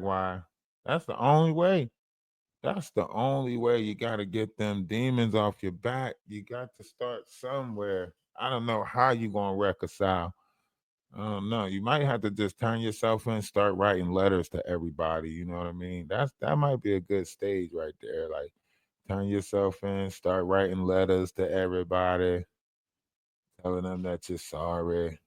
Why? That's the only way. That's the only way. You got to get them demons off your back. You got to start somewhere. I don't know how you going to reconcile. I don't know. You might have to just turn yourself in, start writing letters to everybody. You know what I mean? That might be a good stage right there. Like turn yourself in, start writing letters to everybody, telling them that you're sorry.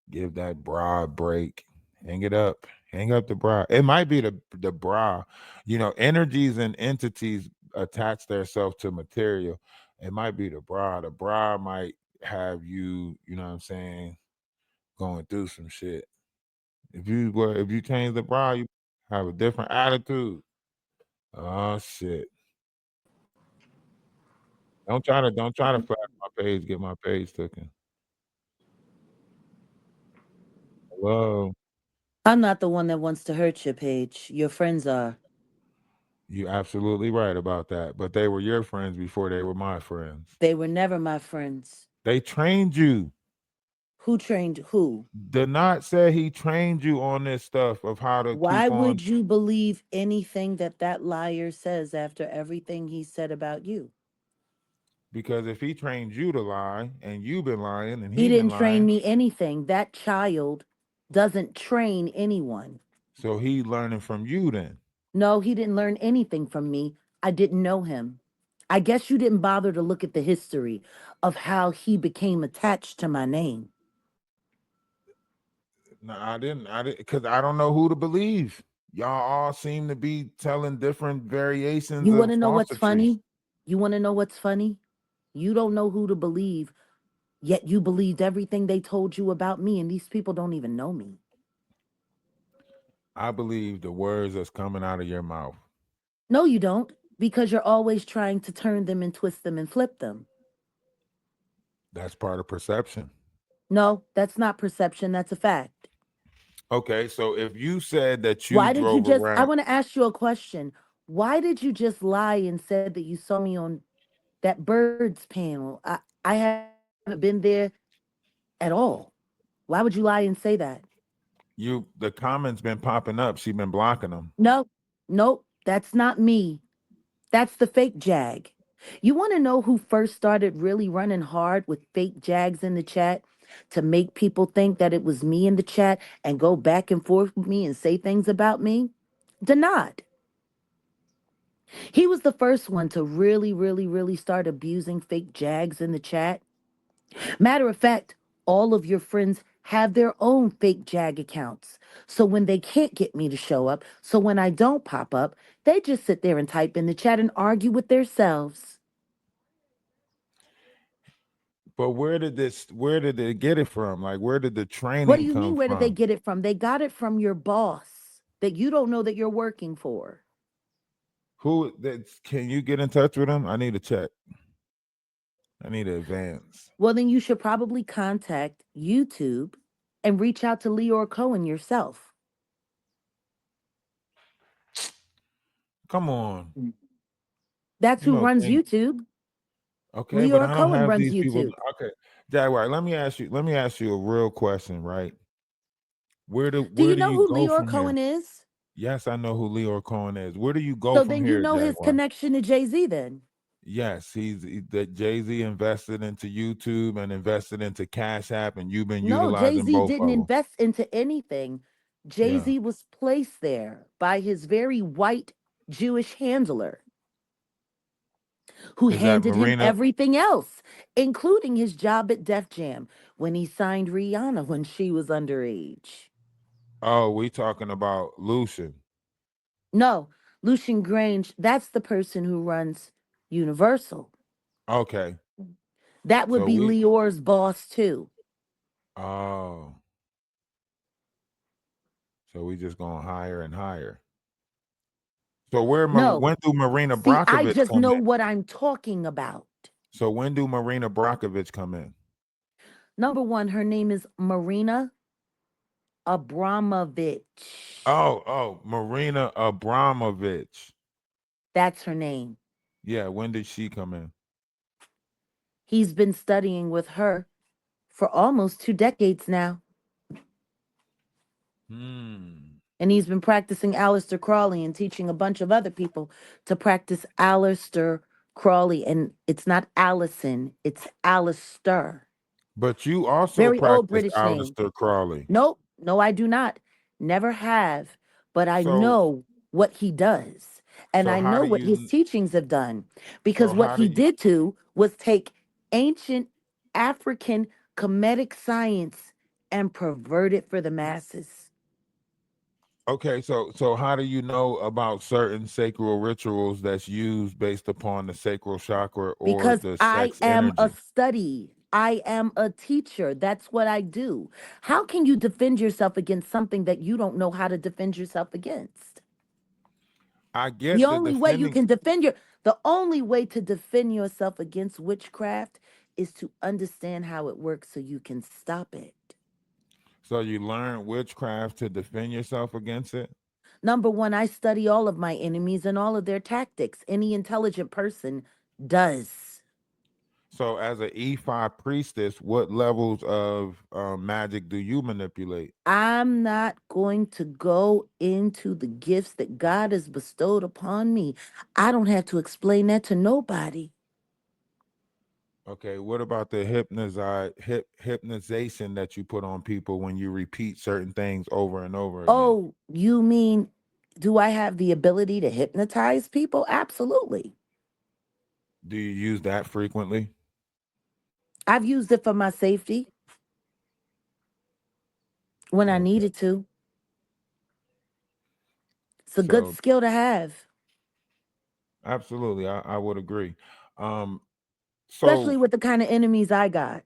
Give that bra a break. Hang it up. Hang up the bra. It might be the bra. Energies and entities attach themselves to material. It might be the bra. The bra might have you, you know what I'm saying, going through some shit. If you change the bra, you have a different attitude. Oh shit. Don't try to flash my page, get my page taken. Hello. I'm not the one that wants to hurt your Paige. Your friends are. You absolutely right about that. But they were your friends before they were my friends. They were never my friends. They trained you. Who trained who? Denot said he trained you on this stuff of how to Why keep on. would you believe anything that liar says after everything he said about you? Because if he trained you to lie and you've been lying and He he been didn't train lying, me anything. That child doesn't train anyone. so he learning from you then. No, he didn't learn anything from me. I didn't know him. I guess you didn't bother to look at the history of how he became attached to my name. No, I didn't, because I don't know who to believe. Y'all all seem to be telling different variations You want of to know what's falsity. funny? You want to know what's funny? You don't know who to believe, yet you believed everything they told you about me, and these people don't even know me. I believe the words that's coming out of your mouth. No, you don't, because you're always trying to turn them and twist them and flip them. That's part of perception. No, that's not perception, that's a fact. Okay, so if you said that you Why did you drove just, I around want to ask you a question. Why did you just lie and said that you saw me on that birds panel? I haven't been there at all. Why would you lie and say that? the comments been popping up, she been blocking them. No, nope, that's not me. That's the fake Jag. You want to know who first started really running hard with fake Jags in the chat to make people think that it was me in the chat and go back and forth with me and say things about me? Denard. He was the first one to really, really, really start abusing fake Jags in the chat. Matter of fact, all of your friends have their own fake Jag accounts. So when they can't get me to show up, so when I don't pop up, they just sit there and type in the chat and argue with themselves. But where did they get it from? Like where did the What do training you mean, come where did they from? get it from? They got it from your boss that you don't know that you're working for. Who that can you get in touch with them? I need to check. I need to advance. Well, then you should probably contact YouTube and reach out to Leor Cohen yourself. Come on. That's You who know runs thing. YouTube. Okay, but Leor I don't Cohen have runs these people. YouTube. Okay. Jaguar, let me ask you a real question, right? Where do Do where you do know you who go Leor from here? Cohen is? Yes, I know who Leo Cohen is. Where do you go So from then you here, know his Jaguar? connection to Jay Z then. Yes, that Jay-Z invested into YouTube and invested into Cash App, and you've been No, Jay utilizing Z both didn't of them. invest into anything. Jay Yeah. Z was placed there by his very white Jewish handler who Is that handed him Marina? everything else, including his job at Def Jam when he signed Rihanna when she was underage. Oh, we talking about Lucian. No, Lucian Grange, that's the person who runs Universal. Okay. That would So be we Leor's boss too. oh, so we just going higher and higher. So No, when do Marina see, I Brockovich just come know in? what I'm talking about. So when do Marina Brockovich come in? Number one, her name is Marina Abramovich. Marina Abramovich. That's her name. Yeah, when did she come in? He's been studying with her for almost 2 decades now. Hmm. And he's been practicing Aleister Crowley and teaching a bunch of other people to practice Aleister Crowley. And it's not Allison, it's Alistair. But you also Very old practice British name. Aleister Crowley. Nope, no, I do not. Never have. But I So know what he does. And so I how know do what his you teachings have done. so Because what how do he you did too was take ancient African Kemetic science and pervert it for the masses. Okay, so how do you know about certain sacral rituals that's used based upon the sacral chakra or Because the I sex am a energy? study. I am a teacher. That's what I do. How can you defend yourself against something that you don't know how to defend yourself against? I The get the only way you defending. can the only way to defend yourself against witchcraft is to understand how it works so you can stop it. So you learn witchcraft to defend yourself against it. Number one, I study all of my enemies and all of their tactics. Any intelligent person does. So as an E5 priestess, what levels of magic do you manipulate? I'm not going to go into the gifts that God has bestowed upon me. I don't have to explain that to nobody. Okay, what about the hypnotization that you put on people when you repeat certain things over and over again? Oh, you mean, do I have the ability to hypnotize people? Absolutely. Do you use that frequently? I've used it for my safety when I Okay, needed to. It's a good so skill to have, absolutely, I would agree. Um, especially so with the kind of enemies I got.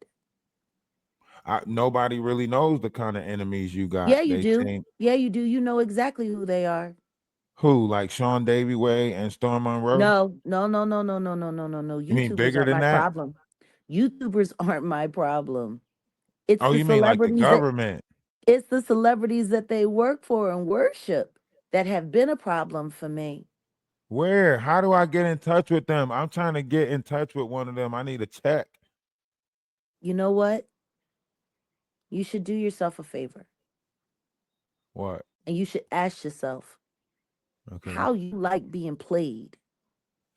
nobody really knows the kind of enemies you got. Yeah, you They do. change Yeah, you do. You know exactly who they are. who, like Sean Davy Way and Storm Monroe? No, no, no, no, no, no, no, no, no, no. You mean YouTubers bigger aren't than my that? problem. YouTubers aren't my problem. It's Oh, the you mean like the celebrities that government? it's the celebrities that they work for and worship that have been a problem for me. Where? How do I get in touch with them? I'm trying to get in touch with one of them. I need a check. You know what? You should do yourself a favor What? and you should ask yourself Okay. how you like being played,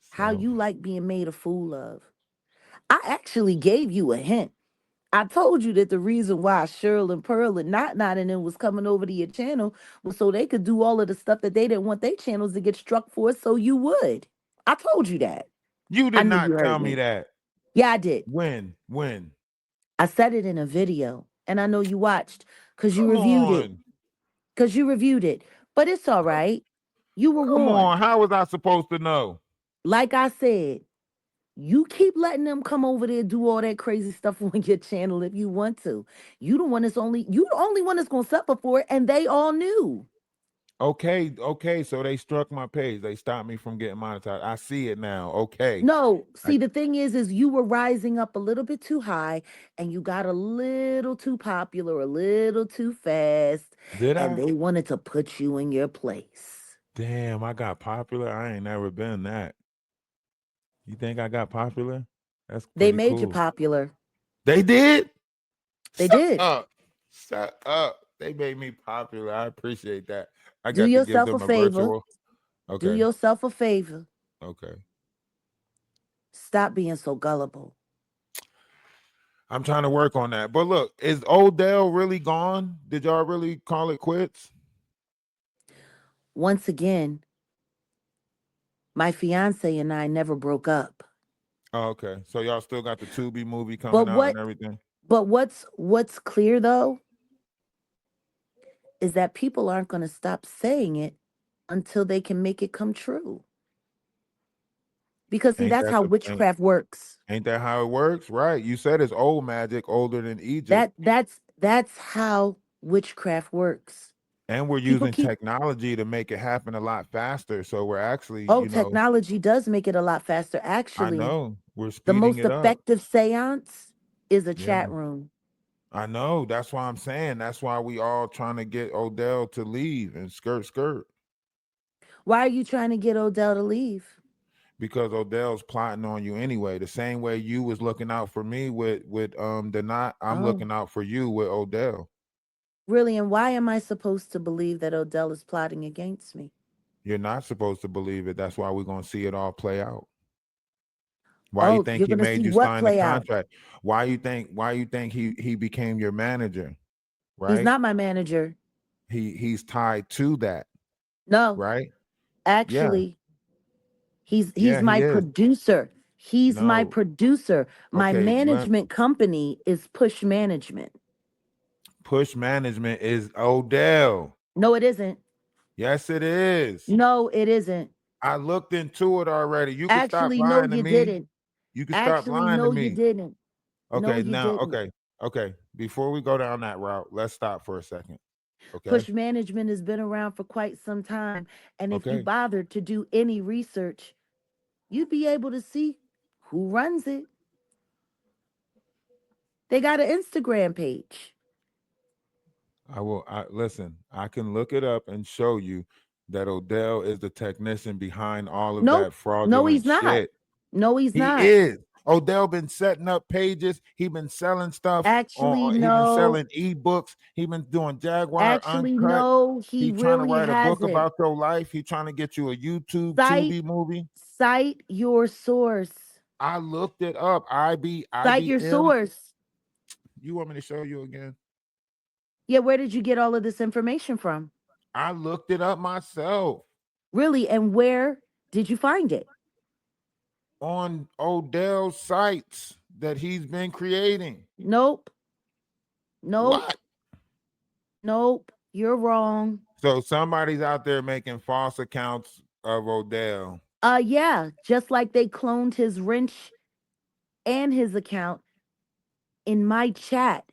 how So you like being made a fool of. I actually gave you a hint. I told you that the reason why Cheryl and Pearl and Not and them was coming over to your channel was so they could do all of the stuff that they didn't want their channels to get struck for, so you would. I told you that. you I did knew you not tell heard me me. that. Yeah, I did. When? When? I said it in a video, and I know you watched because you Come reviewed it. on. Because you reviewed it. But it's all Come, right. You were come on. warned. How was I supposed to know? Like I said, you keep letting them come over there and do all that crazy stuff on your channel if you want to. You the only one that's gonna suffer for it, and they all knew. Okay, okay. So they struck my page. They stopped me from getting monetized. I see it now. Okay. No, I see, the thing is you were rising up a little bit too high and you got a little too popular, a little too fast, did and I? they wanted to put you in your place. Damn, I got popular. I ain't never been that. You think I got popular? That's They pretty made you cool. popular. They did? They Shut did. up. Shut up. They made me popular. I appreciate that. I Do got to give yourself a them a favor. virtual. Do Okay. yourself a favor. Okay. Stop being so gullible. I'm trying to work on that. But look, is Odell really gone? Did y'all really call it quits? Once again, my fiance and I never broke up. Oh, okay. So y'all still got the Tubi movie But coming out and what everything? but what's clear though is that people aren't going to stop saying it until they can make it come true. Because see, Ain't that's that how the ain't, witchcraft works. ain't that how it works? Right. You said it's old magic, older than Egypt. That's how witchcraft works. And we're People using keep technology to make it happen a lot faster. So we're actually, oh, technology does make it a lot faster. I Actually, know we're the speeding most it up. effective seance is a Yeah. chat room. I know. That's why I'm saying. That's why we all trying to get Odell to leave and skirt Why are you trying to get Odell to leave? because Odell's plotting on you anyway. The same way you was looking out for me with the not, I'm Oh, looking out for you with Odell. Really, and why am I supposed to believe that Odell is plotting against me? You're not supposed to believe it. That's why we're gonna see it all play out. Why you Oh, think you're he going to made see you what sign the play out. contract? Why you think he became your manager? He's Right? not my manager. He's tied to that, No, right? Yeah, actually, he's yeah, he my is. producer. He's my No. producer. My Okay, management company is Push Management. push management is Odell. No, it isn't. Yes, it is. No, it isn't. I looked into it already. You can stop Actually, no, lying to you me. didn't. You can stop Actually, lying to no, you me. didn't. No, Okay, you now, didn't. okay. Before we go down that route, let's stop for a second. Okay, Push Management has been around for quite some time. And if you okay. bothered to do any research, you'd be able to see who runs it. They got an Instagram page. I will. I listen. I can look it up and show you that Odell is the technician behind all of Nope. that No, fraudulent he's not. shit. No, he's He not. is. Odell been setting up pages. He been selling stuff Actually, he been no. selling ebooks. He been doing Jaguar Actually, Uncut. no, he He trying to really write a book hasn't. about your life. He trying to get you a YouTube Cite Tubi movie. cite your source. I looked it up. Cite your IBM. source. You want me to show you again? Yeah, where did you get all of this information from? I looked it up myself Really, and where did you find it? on Odell's sites that he's been creating. Nope. Nope. What? Nope. You're wrong. So somebody's out there making false accounts of Odell. Yeah, just like they cloned his wrench and his account in my chat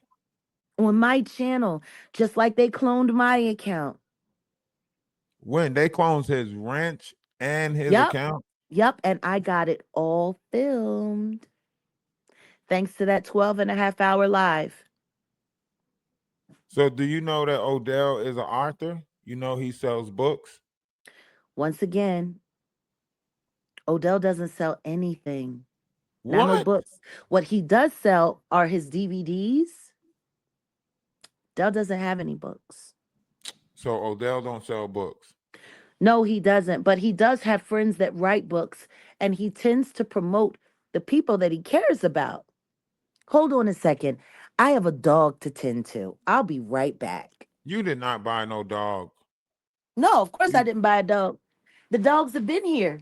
on my channel, just like they cloned my account. When they clones his wrench and his Yep. account. Yep. And I got it all filmed thanks to that 12 and a half hour live. So do you know that Odell is an author? You know he sells books. Once again, Odell doesn't sell anything, not no What? books. What he does sell are his DVDs. Odell doesn't have any books. So Odell don't sell books. No, he doesn't. But he does have friends that write books, and he tends to promote the people that he cares about. Hold on a second. I have a dog to tend to. I'll be right back. You did not buy no dog. No, of course I You didn't buy a dog. The dogs have been here.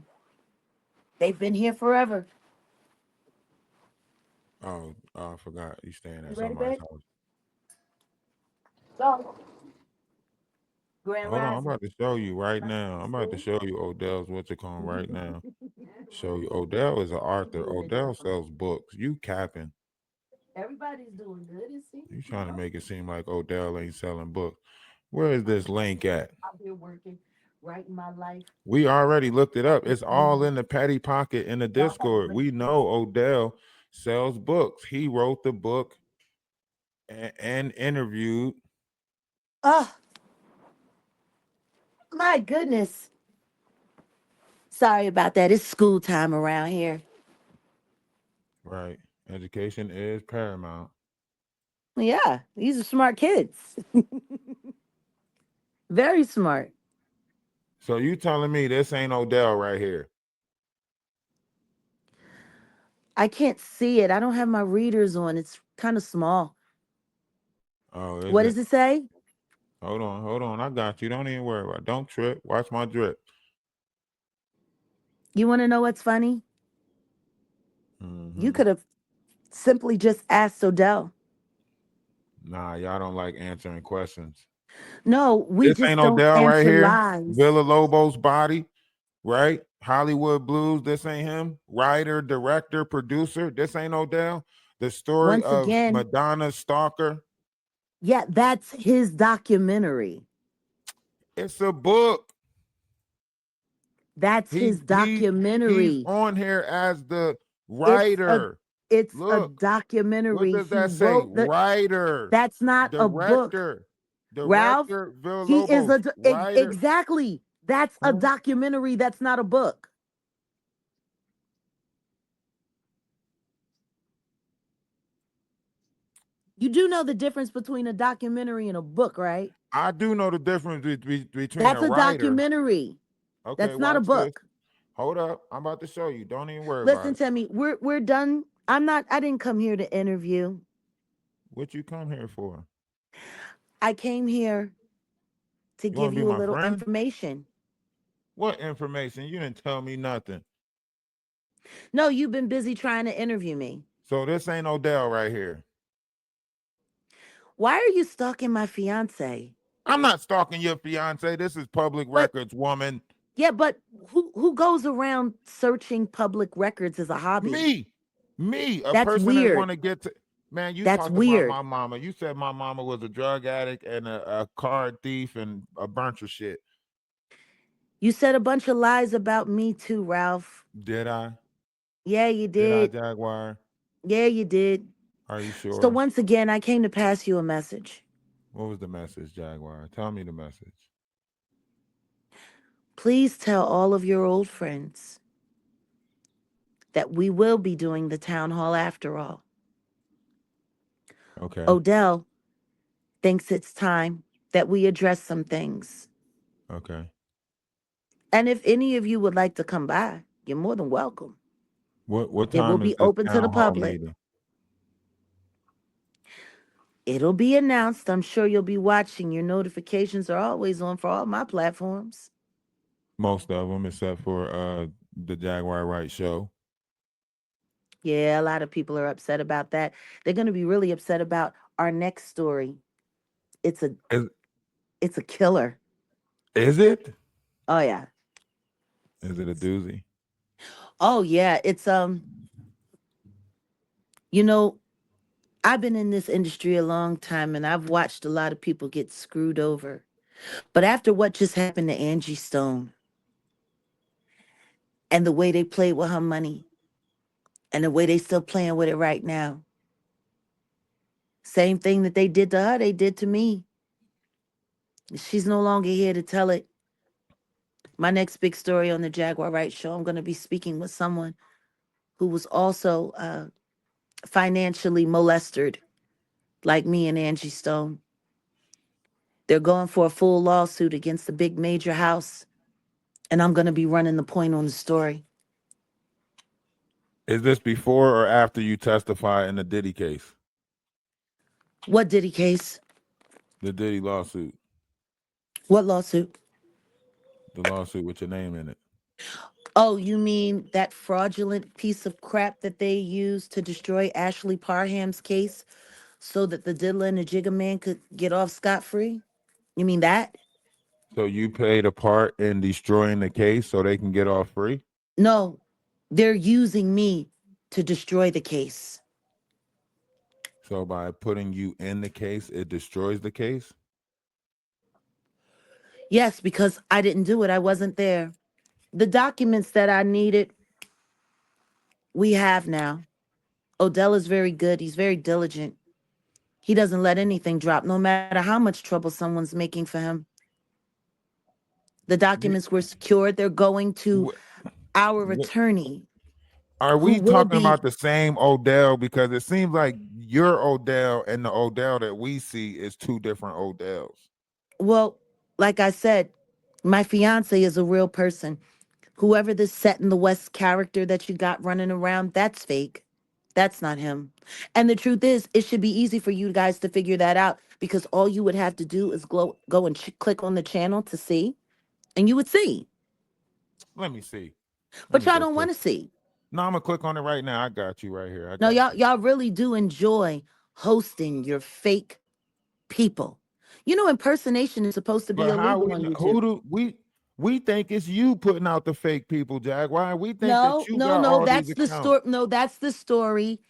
They've been here forever. I forgot you staying You at ready, somebody's babe? house. So, Grand Hold on, I'm Rising. about to show you right now. I'm about to show you Odell's what's it called right now. Show you Odell is an author. Odell sells books. You capping. Everybody's doing good, it seems. You trying to make it seem like Odell ain't selling books. Where is this link at? Out here working, writing my life. We already looked it up. It's all Mm. in the Patty Pocket in the Y'all have a Discord. great We know Odell sells books. He wrote the book and interviewed. Oh, my goodness. Sorry about that. It's school time around here. Right. Education is paramount. Yeah, these are smart kids. Very smart. So you telling me this ain't Odell right here? I can't see it. I don't have my readers on. It's kind of small. Oh, is What it? does it say? Hold on. I got you. Don't even worry about it. Don't trip. Watch my drip. You want to know what's funny? You Hmm. could have simply just asked Odell. Nah, y'all don't like answering questions. No, we This just ain't don't Odell right answer here. lies. Villa Lobo's body, right? Hollywood Blues. This ain't him. Writer, director, producer. This ain't Odell. The story Once of again, Madonna's stalker. yeah, that's his documentary. It's a book. That's his He's documentary. on here as the It's a writer. it's a Look, what documentary. does He that say? wrote the Writer, That's not a book. director, Ralph, director, he is Villalobos, writer. exactly. That's a Huh? documentary. That's not a book. You do know the difference between a documentary and a book, right? I do know the difference between That's a a writer. documentary. Okay, That's not a watch this. book. Hold up. I'm about to show you. Don't even worry about Listen it. to me. We're done. I didn't come here to interview. What you come here for? I came here to You want give to be you a my little friend? information. What information? You didn't tell me nothing. No, you've been busy trying to interview me. So this ain't Odell right here. Why are you stalking my fiance? I'm not stalking your fiance. This is public But records, woman. yeah, but who goes around searching public records as a hobby? Me, a That's person that want weird. to get to. Man, you That's talked about my weird. mama. You said my mama was a drug addict and a card thief and a bunch of shit. You said a bunch of lies about me too, Ralph. Did I? Yeah, you Did I, did. Jaguar? Yeah, you did. Are you So sure? once again, I came to pass you a message. What was the message, Jaguar? Tell me the message. Please tell all of your old friends that we will be doing the town hall after all. Okay. Odell thinks it's time that we address some things. Okay. And if any of you would like to come by, you're more than welcome. What It will time is be this open to the town hall public. meeting? It'll be announced. I'm sure you'll be watching. Your notifications are always on for all my platforms. Most of them, except for the Jaguar Wright show. Yeah, a lot of people are upset about that. They're going to be really upset about our next story. It's a Is it's a killer. is it? Oh yeah. Is it a doozy? Oh yeah, it's you know, I've been in this industry a long time and I've watched a lot of people get screwed over. But after what just happened to Angie Stone and the way they played with her money and the way they still playing with it right now, same thing that they did to her, they did to me. She's no longer here to tell it. My next big story on the Jaguar Wright show, I'm going to be speaking with someone who was also financially molested, like me and Angie Stone. They're going for a full lawsuit against the big major house, and I'm going to be running the point on the story. Is this before or after you testify in the Diddy case? What Diddy case? The Diddy lawsuit. What lawsuit? The lawsuit with your name in it. Oh, you mean that fraudulent piece of crap that they used to destroy Ashley Parham's case so that the diddler and the jigger man could get off scot free? You mean that? So you played a part in destroying the case so they can get off free? No, they're using me to destroy the case. So by putting you in the case, it destroys the case? Yes, because I didn't do it. I wasn't there. The documents that I needed, we have now. Odell is very good. He's very diligent. He doesn't let anything drop, no matter how much trouble someone's making for him. The You, documents were secured. They're going to wh- our wh- attorney, are who we will talking be, about the same Odell? Because it seems like your Odell and the Odell that we see is two different Odells. well, like I said, my fiance is a real person. Whoever this set in the West character that you got running around, that's fake. That's not him. And the truth is, it should be easy for you guys to figure that out because all you would have to do is go and click on the channel to see, and you would see. Let me see. Let But me y'all go don't want click. to see. No, I'm gonna click on it right now. I got you right here. I No, got y'all you. y'all really do enjoy hosting your fake people. You know, impersonation is supposed to be But how illegal we on who YouTube. do we think it's you putting out the fake people, Jaguar? We think that No, you no, got no. all these That's the accounts. story. No, that's the story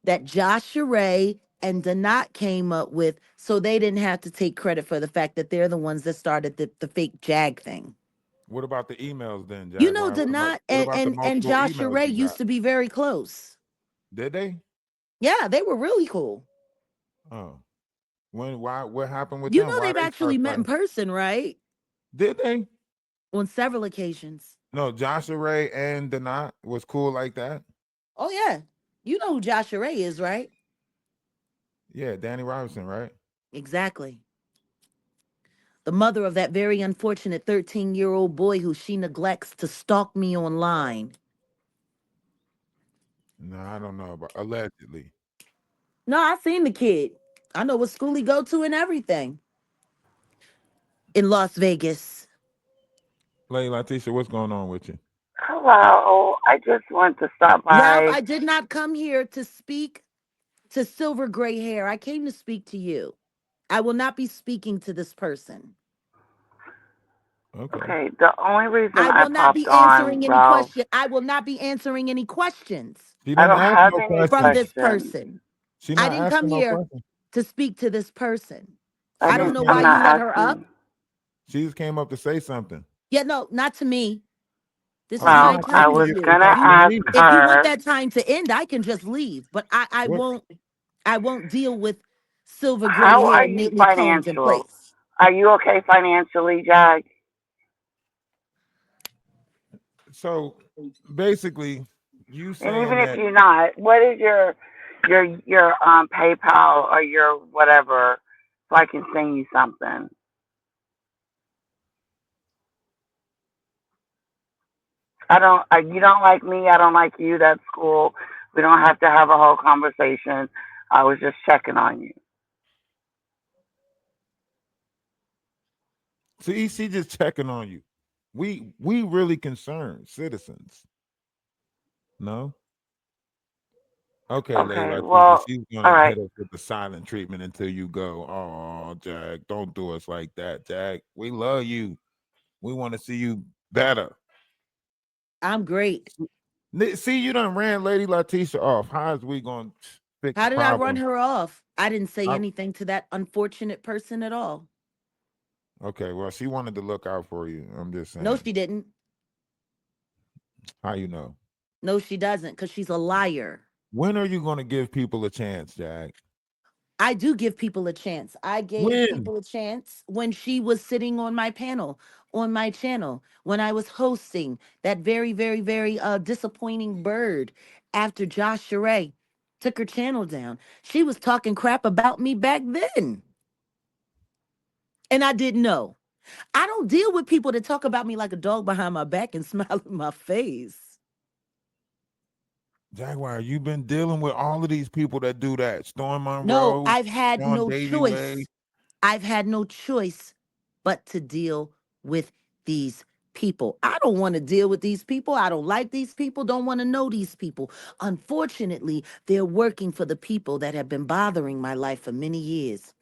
that Joshua Ray and Donat came up with, so they didn't have to take credit for the fact that they're the ones that started the fake Jag thing. What about the emails then, You know, Jaguar? Donat What and about the and multiple Joshua emails Ray you got? used to be very close. Did they? Yeah, they were really cool. Oh, when? Why? What happened with You them? know, Why they've they actually start met in fighting? person, right? Did they? On several occasions. No, Joshua Ray and Denat was cool like that. Oh yeah, you know who Joshua Ray is, right? Yeah, Danny Robinson, right? Exactly. The mother of that very unfortunate 13-year-old boy who she neglects to stalk me online. No, I don't know about allegedly. No, I seen the kid. I know what school he go to and everything in Las Vegas. Lady Letitia, what's going on with you? Hello. I just want to stop Ralph, by. I did not come here to speak to silver gray hair. I came to speak to you. I will not be speaking to this person. Okay. Okay, the only reason I I will not popped be on, answering any Ralph, question. I will not be answering any questions She I didn't don't ask have no any from questions. this questions. person. She I not didn't come asking no here questions. to speak to this person. I I She don't just didn't. know came I'm why up. you not let her up. asking. She just came up to say something. Yeah, no, not to me. This Oh, is she's my Ralph, not I time talking to to was you. you. She's gonna If talking you to ask me. if you want her. that time to end, I can just leave. But I What? won't I won't deal with silver gray How are hair, you neatly combed in financial? place. Are you okay financially, Jag? So basically, you And saying even if that you're not, what is your PayPal or your whatever, so I can send you something? I don't. You don't like me. I don't like you. That's cool. We don't have to have a whole conversation. I was just checking on you. see, she just checking on you. We really concerned citizens. No? Okay, Lady Okay. Letitia, Well. she's All gonna right. hit us with the silent treatment until you go. Oh, Jack, don't do us like that, Jack. We love you. We want to see you better. I'm great. See, you done ran Lady Letitia off. How is we gonna fix How the did I run problem? her off? I didn't say I, anything to that unfortunate person at all. okay, well, she wanted to look out for you. I'm just No, saying. she didn't. How you know? No, she doesn't, because she's a liar. When are you gonna give people a chance, Jack? I do give people a chance. I gave When? people a chance when she was sitting on my panel, on my channel, when I was hosting that very, very, very disappointing bird after Josh Sheree took her channel down. She was talking crap about me back then. And I didn't know. I don't deal with people that talk about me like a dog behind my back and smile in my face. Jaguar, you've been dealing with all of these people that do that. Storm No, Monroe, I've had Sean no Davy Way. choice. I've had no choice but to deal with these people. I don't want to deal with these people. I don't like these people, don't want to know these people. Unfortunately, they're working for the people that have been bothering my life for many years.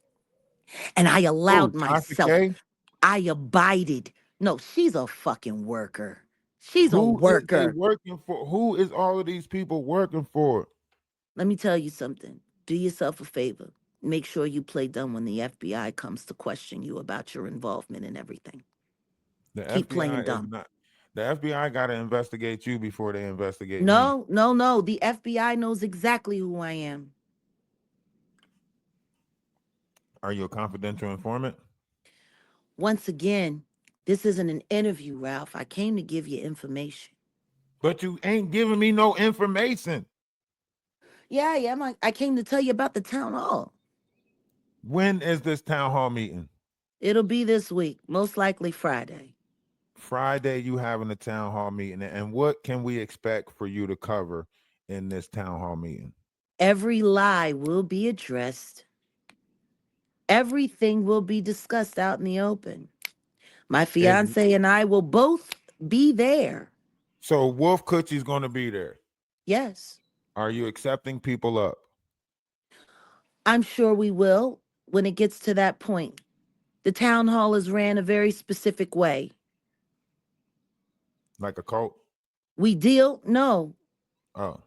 And I Oh, allowed Tasha myself, K. I abided. No, she's a fucking worker. She's a Who is they worker. working for? Who is all of these people working for? Let me tell you something. Do yourself a favor. Make sure you play dumb when the FBI comes to question you about your involvement in everything. The Keep FBI playing is dumb. not. The FBI got to investigate you before they investigate me. No, no, no. The FBI knows exactly who I am. Are you a confidential informant? Once again, this isn't an interview, Ralph. I came to give you information. But you ain't giving me no information. Yeah, I am. I came to tell you about the town hall. When is this town hall meeting? It'll be this week, most likely Friday. Friday, you having a town hall meeting, and what can we expect for you to cover in this town hall meeting? Every lie will be addressed. Everything will be discussed out in the open. My Is fiance and I will both be there. so Wolf Coochie's going to be there. Yes, Are you accepting people up I'm sure we will when it gets to that point. The town hall is ran a very specific way. like a cult? We deal, no. Oh,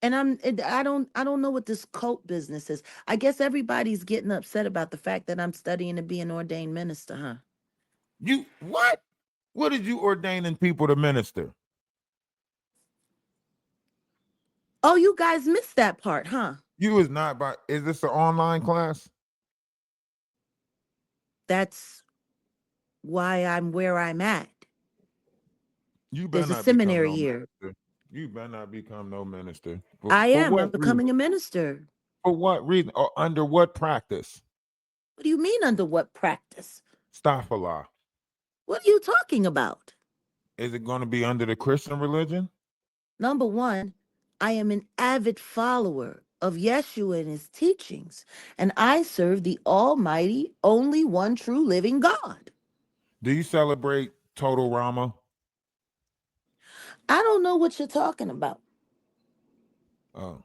I don't know what this cult business is. I guess everybody's getting upset about the fact that I'm studying to be an ordained minister, huh? you what? What did you ordaining people to minister? Oh, you guys missed that part, huh? You is not by. Is this an online class? That's why I'm where I'm at. You better There's a not become seminary no here. minister. You better not become no minister. I For am. what I'm reason? becoming a minister. For what reason? Or under what practice? What do you mean, under what practice? Astaghfirullah. What are you talking about? Is it going to be under the Christian religion? Number one, I am an avid follower of Yeshua and his teachings, and I serve the Almighty, only one true living God. Do you celebrate Total Rama? I don't know what you're talking about. Oh,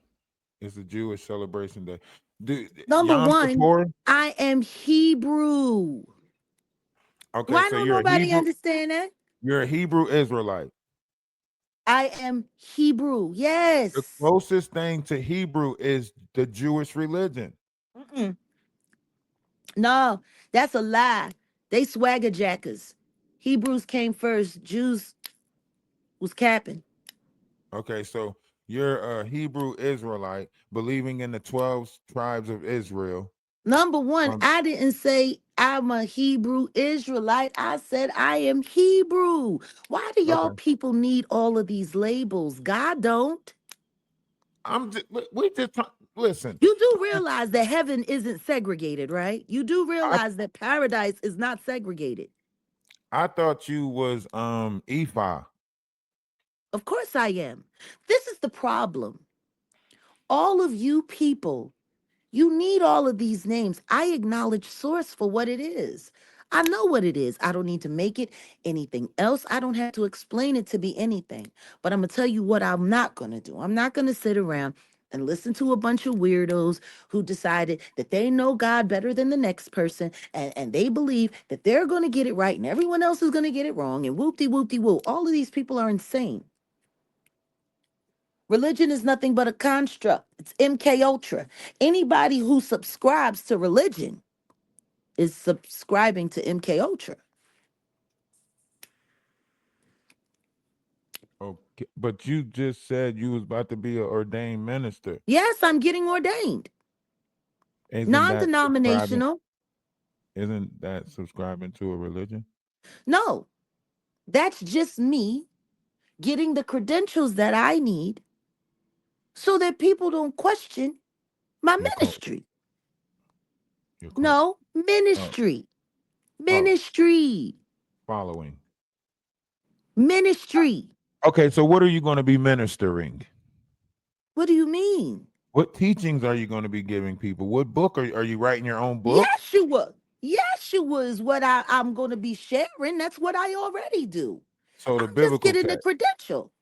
it's a Jewish celebration day. Do Number Yom one, Kippur? I am Hebrew. Okay, Why so don't nobody understand that? You're a Hebrew Israelite. I am Hebrew. The Yes. closest thing to Hebrew is the Jewish religion. Mm-mm. No, that's a lie. They swagger jackers. Hebrews came first. Jews was capping. Okay, so you're a Hebrew Israelite believing in the 12 tribes of Israel. Number one, Um, I didn't say I'm a Hebrew Israelite. I said I am Hebrew. Why do y'all okay. people need all of these labels? God don't. I'm just, we just listen. You do realize that heaven isn't segregated, right? You do I realize that paradise is not segregated. I thought you was Ephi. Of course I am. This is the problem. All of you people, you need all of these names. I acknowledge source for what it is. I know what it is. I don't need to make it anything else. I don't have to explain it to be anything. But I'm going to tell you what I'm not going to do. I'm not going to sit around and listen to a bunch of weirdos who decided that they know God better than the next person and they believe that they're going to get it right and everyone else is going to get it wrong and whoop-de-whoop-de-whoop. All of these people are insane. Religion is nothing but a construct. It's MK Ultra. Anybody who subscribes to religion is subscribing to MK Ultra. Okay, but you just said you was about to be an ordained minister. Yes, I'm getting ordained. Isn't that subscribing? Non-denominational. Isn't that subscribing to a religion? No, that's just me getting the credentials that I need so that people don't question my Your cult. ministry. Your cult. No, Oh, ministry. oh, Ministry. following. Ministry. Okay, so what are you going to be ministering? What do you mean? What teachings are you going to be giving people? What book are you writing your own book? Yeshua. Yeshua is what I'm going to be sharing. That's what I already do. So I'm the just biblical getting the text. credential.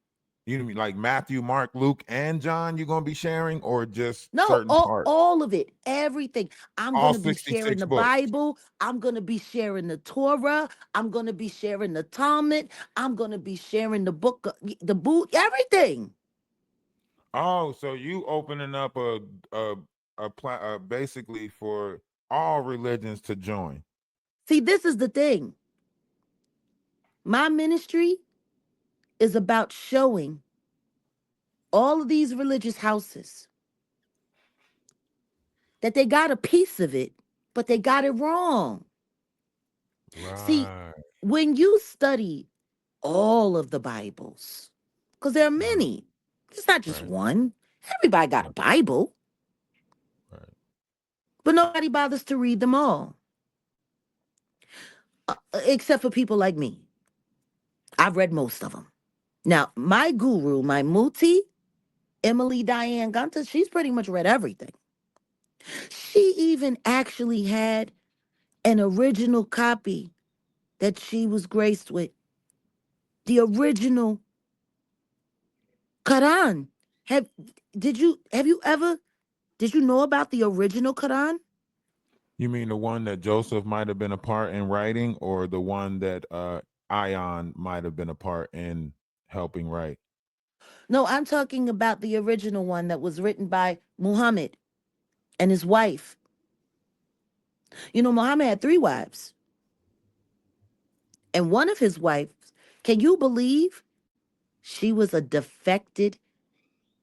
You mean like Matthew, Mark, Luke, and John you're going to be sharing or just No, certain parts? all of it, everything. I'm going All to be sharing 66 the books. Bible. I'm going to be sharing the Torah. I'm going to be sharing the Talmud. I'm going to be sharing the book, the boot, everything. Oh, so you opening up a basically for all religions to join. See, this is the thing. My ministry is about showing all of these religious houses that they got a piece of it, but they got it wrong. See, Right. when you study all of the Bibles, because there are Uh-huh. many, it's not just Right. one. Everybody got a Right. Bible, Right. but nobody bothers to read them all, except for people like me. I've read most of them. Now, my guru, my muti, Emily Diane Gunter, she's pretty much read everything. She even actually had an original copy that she was graced with. The original Quran. Have did you know about the original Quran? You mean the one that Joseph might have been a part in writing, or the one that Ion might have been a part in helping write? No, I'm talking about the original one that was written by Muhammad and his wife. You know, Muhammad had three wives, and one of his wives, can you believe she was a defected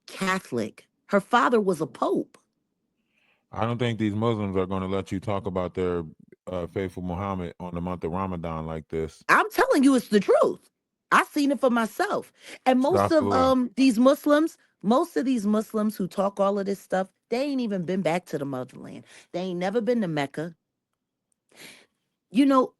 Catholic? Her father was a pope. I don't think these Muslims are going to let you talk about their faithful Muhammad on the month of Ramadan like this. I'm telling you, it's the truth. I've seen it for myself. And Astaghfirullah. most of these Muslims who talk all of this stuff, They ain't even been back to the motherland. They ain't never been to Mecca. You know,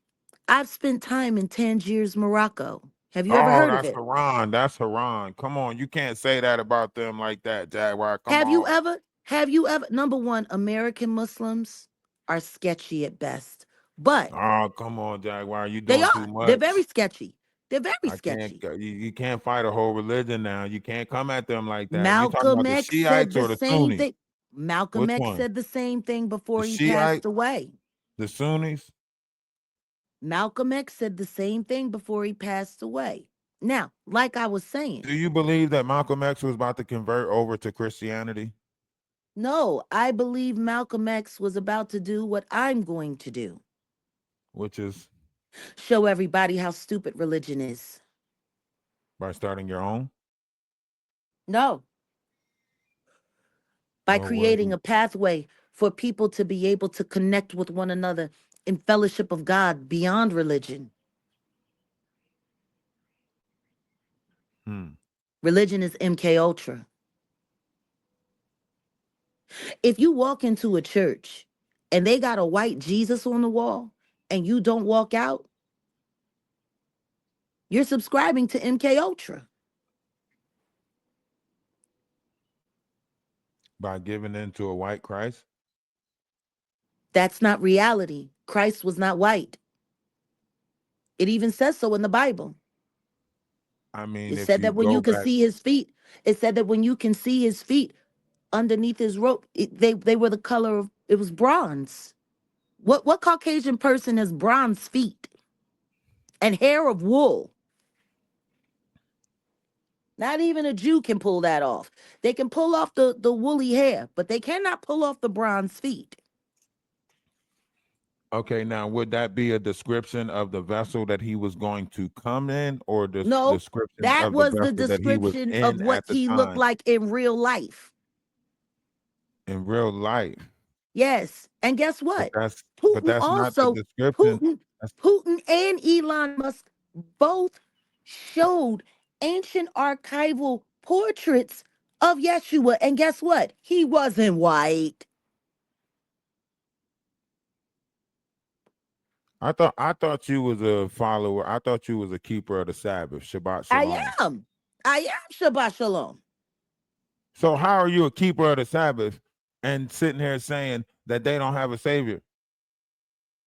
I've spent time in Tangiers, Morocco. Have you ever Oh, heard of that's it? Haran. That's Haran. Come on, you can't say that about them like that, Jaguar. Come Have you on. ever? Have you ever? Number one, American Muslims are sketchy at best, but Oh, come on, Jaguar. You they doing too are. They're much. very sketchy. They're very I can't. sketchy. You can't fight a whole religion now. You can't come at them like that. You talking Malcolm about the X said Shiites the or the same Sunnis? thing. Malcolm Which X one? said the same thing The before he passed Shiite, away. the Sunnis? Malcolm X said the same thing before he passed away. Now, like I was saying, Do you believe that Malcolm X was about to convert over to Christianity? no, I believe Malcolm X was about to do what I'm going to do, Which is show everybody how stupid religion is. by starting your own? No, by Well, what? creating a pathway for people to be able to connect with one another in fellowship of God beyond religion. Hmm. Religion is MK Ultra. If you walk into a church and they got a white Jesus on the wall and you don't walk out, you're subscribing to MK Ultra. By giving in to a white Christ? That's not reality. Christ was not white. It even says so in the Bible. I mean, It if said you that when go you can back, see his feet, it said that when you can see his feet underneath his robe, they were the color of it was bronze. What Caucasian person has bronze feet and hair of wool? Not even a Jew can pull that off. They can pull off the woolly hair, but they cannot pull off the bronze feet. okay, now would that be a description of the vessel that he was going to come in, or the No, description that of the was the vessel that he was description of in what at the he looked time like in real life. in real life? Yes. And guess But what? that's but Putin that's not the also, description. Putin, That's, Putin and Elon Musk both showed ancient archival portraits of Yeshua. And guess what? He wasn't white. I thought you was a follower. I thought you was a keeper of the Sabbath. Shabbat I shalom. am. I am Shabbat Shalom. So how are you a keeper of the Sabbath and sitting here saying that they don't have a savior?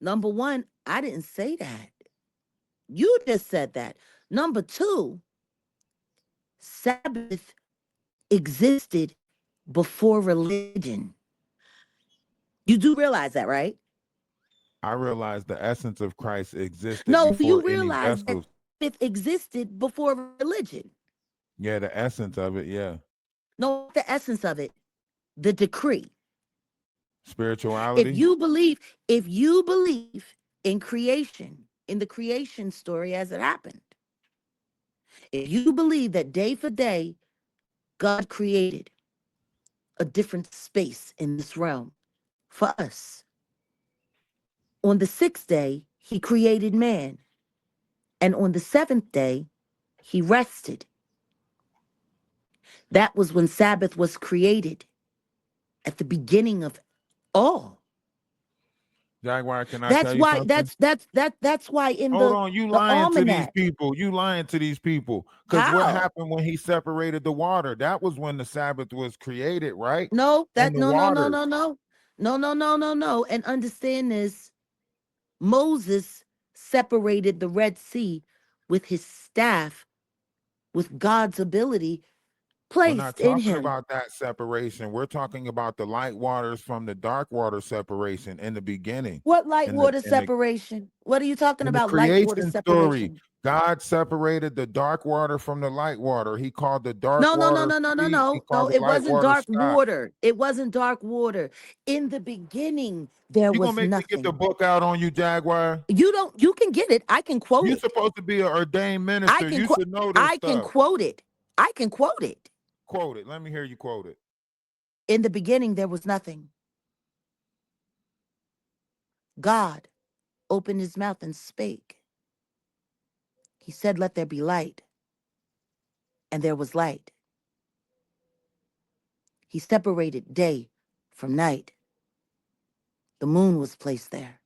Number one, I didn't say that. You just said that. Number two, Sabbath existed before religion. You do realize that, right? I realized the essence of Christ existed No, before you any realize that vessels. Sabbath existed before religion. Yeah, the essence of it. Yeah, No, the essence of it, the decree. If spirituality. you believe, if you believe in creation, in the creation story as it happened, if you believe that day for day God created a different space in this realm for us. On the sixth day, he created man. And on the seventh day, he rested. That was when Sabbath was created at the beginning of all. Jaguar, can I tell That's you why something? that's why in Hold on, you the lying to these almanac. people. You lying to these people. Because what How? happened when he separated the water? That was when the Sabbath was created, right? No, In that the no no no waters. no no. No no no no no. And understand this. Moses separated the Red Sea with his staff, with God's ability We're not placed in talking him. about that separation. We're talking about the light waters from the dark water separation in the beginning. What light In the water in the separation? What are you talking in the about? Light water creation story, separation? God separated the dark water from the light water. He called the dark No, no, no, water no, no, no, sea. He no, no. called the It light wasn't water dark sky. water. It wasn't dark water. In the beginning, there You gonna was make me get the nothing. book out on you, Jaguar? You don't, you can get it. I can quote You're it. supposed to be an ordained I minister. can You quote, should know this I can stuff. quote it. I can quote it. Quote it. Let me hear you quote it. In the beginning, there was nothing. God opened his mouth and spake. He said, let there be light. And there was light. He separated day from night. The moon was placed there.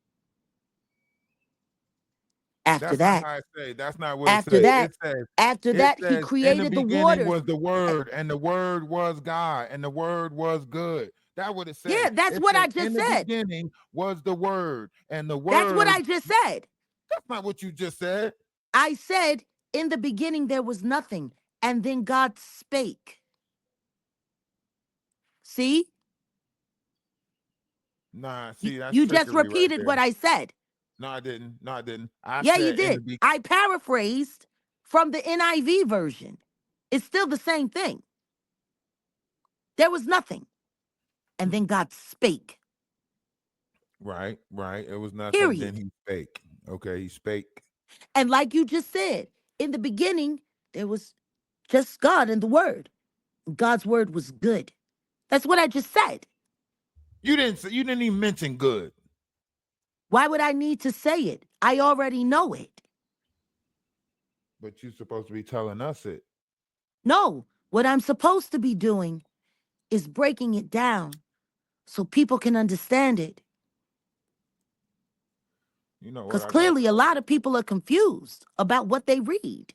After That's not that, how it say. That's not what it after say. that, after It that, he says in the created the beginning waters. was the word, and the word was God, and the word was good. That's what it Yeah, say. that's It what says I just in the said. beginning was the word, and the That's what I word. just said. That's not what you just said. I said, in the beginning, there was nothing. And then God spake. See? Nah, You, see, that's you just trickery right repeated there. what I said. No, I didn't. No, I didn't. I Yeah, you said in did. the be. I paraphrased from the NIV version. It's still the same thing. There was nothing. And then God spake. Right, right. It was nothing. Then Period. he spake. Okay, he spake. And like you just said, in the beginning, there was just God and the Word. God's Word was good. That's what I just said. You didn't say, you didn't even mention good. Why would I need to say it? I already know it. But you're supposed to be telling us it. No, what I'm supposed to be doing is breaking it down so people can understand it. You know what? Because I got clearly, a lot of people are confused about what they read,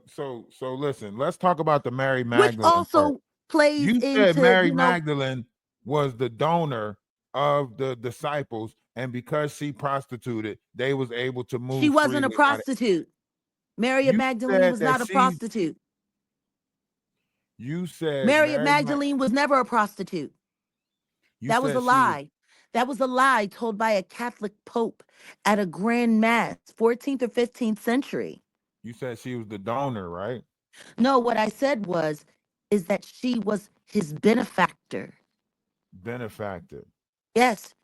so listen, let's talk about the Mary which Magdalene part. also plays You said into, Mary Magdalene was the donor of the disciples, and because she prostituted, they was able to she move wasn't a freely out of, prostitute. Mary you Magdalene said was that not a she prostitute. you said Mary Magdalene was never a prostitute. you That was a said she was lie. That was a lie told by a Catholic pope at a grand mass, 14th or 15th century. you said she was the donor, right? No, what I said was, is that she was his benefactor. Benefactor. Yes,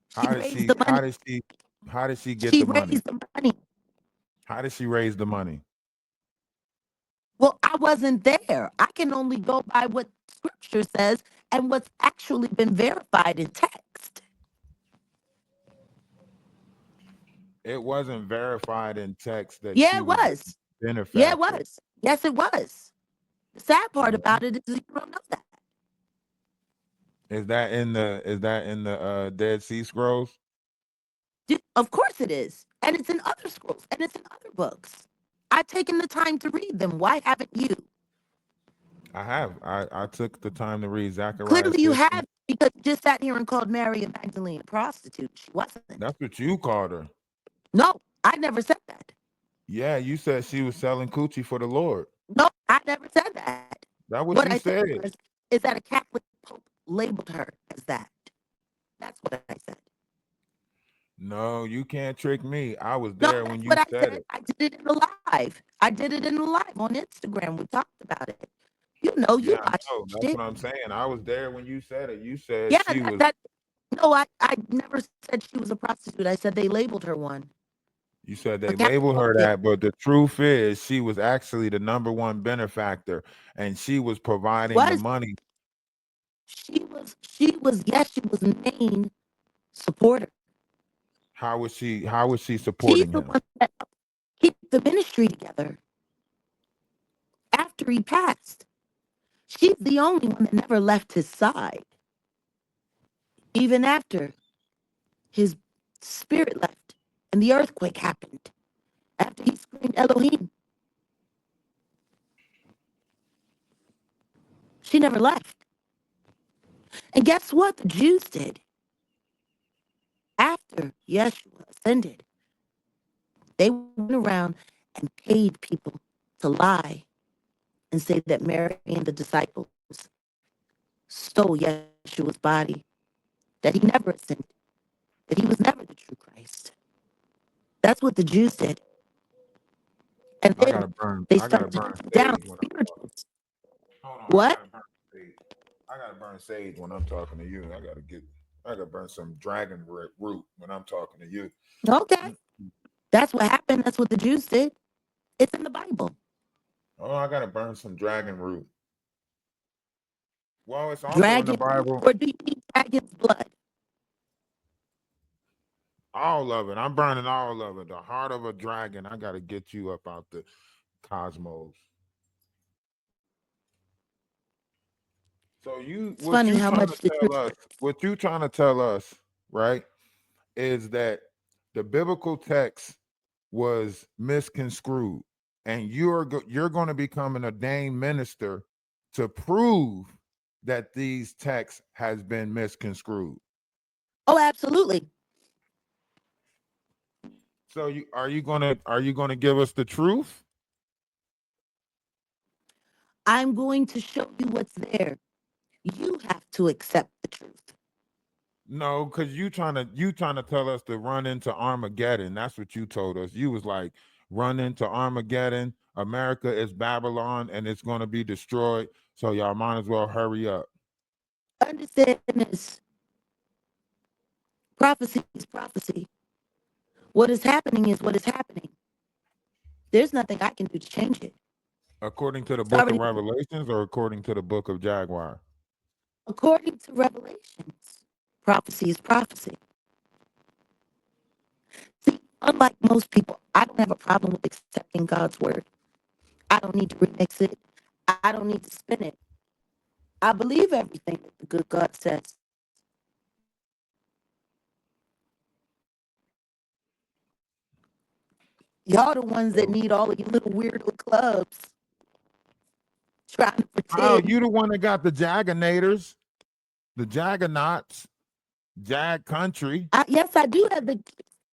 she How did raised she the money. how did she get She the money? raised the money. How did she raise the money? Well, I wasn't there. I can only go by what scripture says and what's actually been verified in text. It wasn't verified in text that Yeah, she it was the was. Yeah, it benefactor. was. Yes, it was. The sad part Mhm. about it is you don't know that. Is that in the Dead Sea Scrolls? Of course it is. And it's in other scrolls and it's in other books. I've taken the time to read them. Why haven't you? I have. I took the time to read Zechariah Clearly you 50. have because you just sat here and called Mary a Magdalene a prostitute. She wasn't. That's what you called her. No, I never said that. Yeah, you said she was selling coochie for the Lord. No, I never said that. That's what What you I said said. was is that a Catholic pope labeled her as that. That's what I said. No, you can't trick me. I was No, there when that's you what I said said. it. I did it in the live. I did it in the live on Instagram. We talked about it. You know, you Yeah, I watched know. That's it. what I'm saying. I was there when you said it. You said Yeah, she was. no, I never said she was a prostitute. I said they labeled her one. You said A they Catholic labeled pope her did. that, but the truth is she was actually the number one benefactor, and she was providing the Was money. yes, she was main supporter. How was she She's supporting the him? one that keep the ministry together after he passed. She's the only one that never left his side, even after his spirit left and the earthquake happened. After he screamed Elohim, she never left. And guess what the Jews did? After Yeshua ascended, they went around and paid people to lie and say that Mary and the disciples stole Yeshua's body, that he never ascended, that he was never the true Christ. That's what the Jews did. And then they I gotta started burn hunting down sage when I'm talking. spirituals. Hold on, I What? gotta burn sage. I gotta burn sage when I'm talking to you. I gotta burn some dragon root when I'm talking to you. Okay. Mm. That's what happened. That's what the Jews did. It's in the Bible. Oh, I gotta burn some dragon root. Well, it's also in the Dragon root, Bible. or do you need dragon's blood? All of it. I'm burning all of it. The heart of a dragon. I gotta get you up out the cosmos. So you It's what funny you how trying to much the tell truth. us, what you trying to tell us, right, is that the biblical text was misconstrued, and you're going to become an ordained minister to prove that these texts has been misconstrued. Oh, absolutely. So are you gonna give us the truth? I'm going to show you what's there. You have to accept the truth. No, because you trying to tell us to run into Armageddon. That's what you told us. You was like, run into Armageddon. America is Babylon and it's gonna be destroyed. So y'all might as well hurry up. Understand this. Prophecy is prophecy. What is happening is what is happening. There's nothing I can do to change it. According to the It's book of already Revelations or according to the book of Jaguar? according to Revelations. Prophecy is prophecy. See, unlike most people, I don't have a problem with accepting God's word. I don't need to remix it. I don't need to spin it. I believe everything that the good God says. Y'all the ones that So need all of your little weirdo clubs trying to how pretend. you the one that got the Jaganators, the Jaganauts, Jag Country? Yes, I do have the.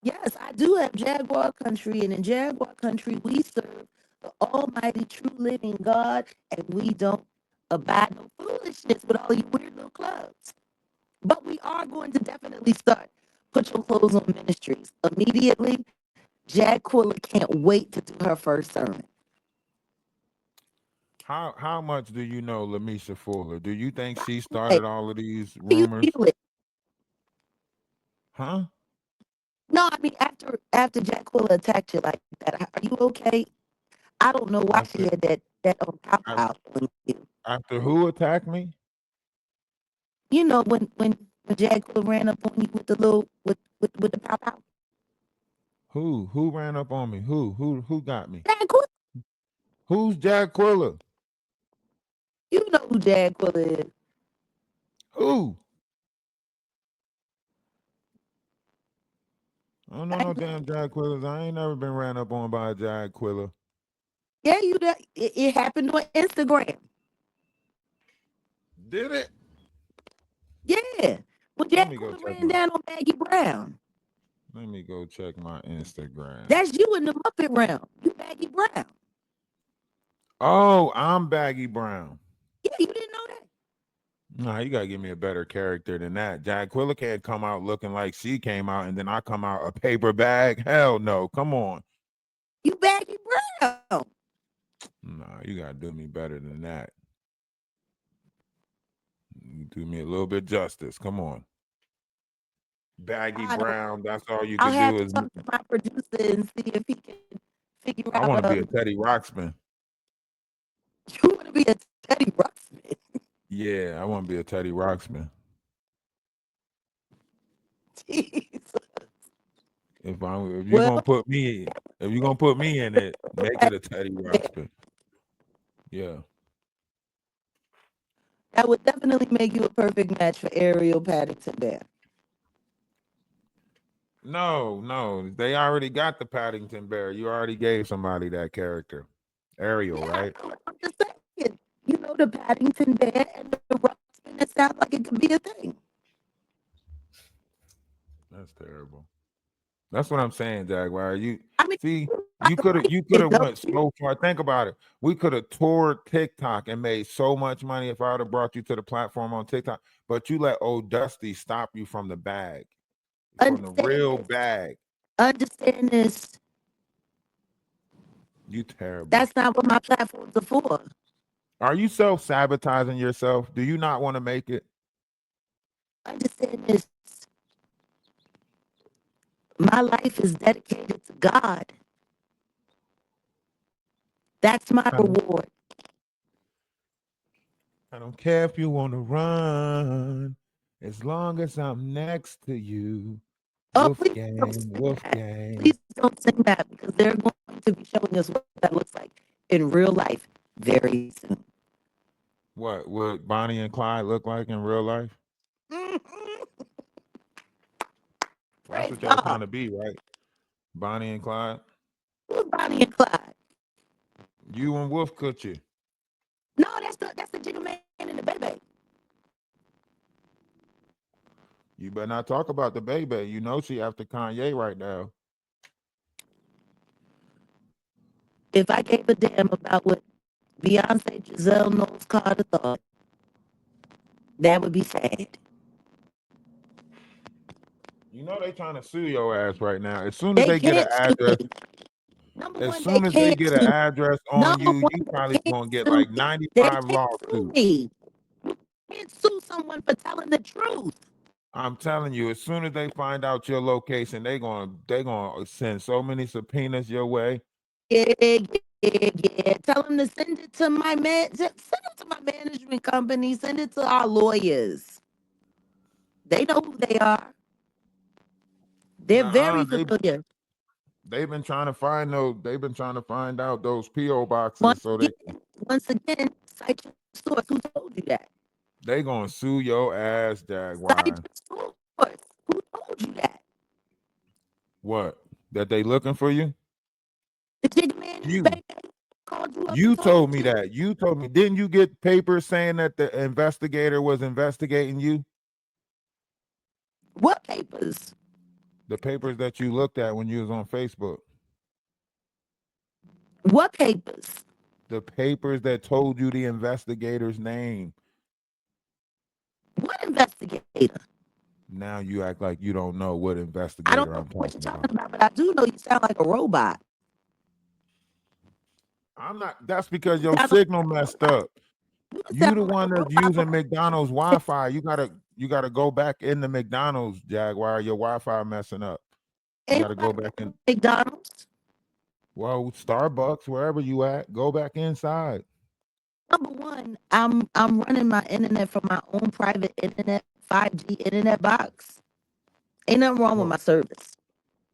Yes, I do have Jaguar Country, and in Jaguar Country, we serve the Almighty, true, living God, and we don't abide no foolishness with all you weird little clubs. But we are going to definitely start Put Your Clothes On Ministries immediately. Jag Quilla can't wait to do her first sermon. How much do you know Lamisha Fuller? Do you think she Hey, started all of these how you rumors? feel it? Huh? No, I mean after Jack Quilla attacked you like that, are you okay? I don't know why she After had that pow af- pow on you. after who attacked me? You know when Jaguar ran up on you with the little with the pow pow. Who ran up on me? Who got me? Jaguar, Who's Jack Quilla? you know who Jaguar is. Who? I don't know I no ain't gonna, damn Jack Quillas. I ain't never been ran up on by a Jack Quilla. yeah, it happened on Instagram. Did it? Yeah, when Let me go Jaguar check ran my. down on Maggie Brown. Let me go check my Instagram. That's you in the Muppet realm. You Maggie Brown. Oh, I'm Baggy Brown. Yeah, you didn't know that. Nah, you gotta give me a better character than that. Jack Quilla can't come out looking like she came out and then I come out a paper bag. Hell no. Come on. You Maggie Brown. Nah, you gotta do me better than that. You do me a little bit justice. Come on. Baggy I don't. Brown. That's all you I'll could have do to is talk to my producer and see if he can figure I out. want to be a Teddy Ruxpin. You want to be a Teddy Ruxpin? Yeah, I want to be a Teddy Ruxpin. Jeez. If you're Well, gonna put me if you're gonna put me in it, make it a Teddy that Ruxpin. Yeah. would definitely make you a perfect match for Ariel Paddington Bear. No, no, they already got the Paddington Bear. You already gave somebody that character, Ariel, Yeah, right? I'm just saying. You know the Paddington Bear and the Ruxpin. It sounds like it could be a thing. That's terrible. That's what I'm saying, Jaguar. You I mean, see, like a you pretty could kid, have don't went you? so far. Think about it. We could have toured TikTok and made so much money if I would have brought you to the platform on TikTok. But you let old Dusty stop you from the bag, from the Understand real this. bag. Understand this. You terrible. That's not what my platforms are for. Are you self-sabotaging yourself? Do you not want to make it? Understand this. My life is dedicated to God. That's my I don't, reward. I don't care if you want to run, as long as I'm next to you. Oh, Wolf please don't gang, sing wolf that. gang. Please don't sing that because they're going to be showing us what that looks like in real life very soon. What would Bonnie and Clyde look like in real life? Mhm. That's Praise what y'all God. trying to be, right? Bonnie and Clyde. Who's Bonnie and Clyde? You and Wolf Coochie. No, that's the Jigga Man and the baby. You better not talk about the baby. You know she after Kanye right now. If I gave a damn about what Beyonce, Giselle, Knowles Carter thought, that would be sad. You know they trying to sue your ass right now. As soon as They they get an can't sue address, me. Number as one, they soon as they can't get an sue. address on Number you, one, you they probably can't gonna get sue like me. They 95 can't sue lawsuits. me. You can't sue someone for telling the truth. I'm telling you, as soon as they find out your location, they gonna send so many subpoenas your way. Yeah, yeah. Tell them to send it to my man. Send it to my management company. Send it to our lawyers. They know who they are. They're Nuh-uh, very familiar. they've been trying to find those. They've been trying to find out those PO boxes Once so again, cite your source. Who told you that? they gonna sue your ass, Cite Jaguar. your source. Who told you that? What? That they looking for you? The Jigga Man and the You. baby called you up and You told told me you? that. You told me. Didn't you get papers saying that the investigator was investigating you? What papers? The papers that you looked at when you was on Facebook. What papers? The papers that told you the investigator's name. What investigator? Now you act like you don't know what I don't investigator know I'm what you're talking about. talking about, but I do know you sound like a robot. I'm not. That's because You your sound like signal a messed robot. up. You been You the sounding like a one that's robot for using like McDonald's 10 Wi-Fi. You gotta go back in the McDonald's, Jaguar. Your Wi-Fi messing up. You Ain't gotta go nobody back got in. no McDonald's. Well, Starbucks, wherever you at, go back inside. Number one, I'm running my internet from my own private internet, 5G internet box. Ain't nothing wrong with Well, my service.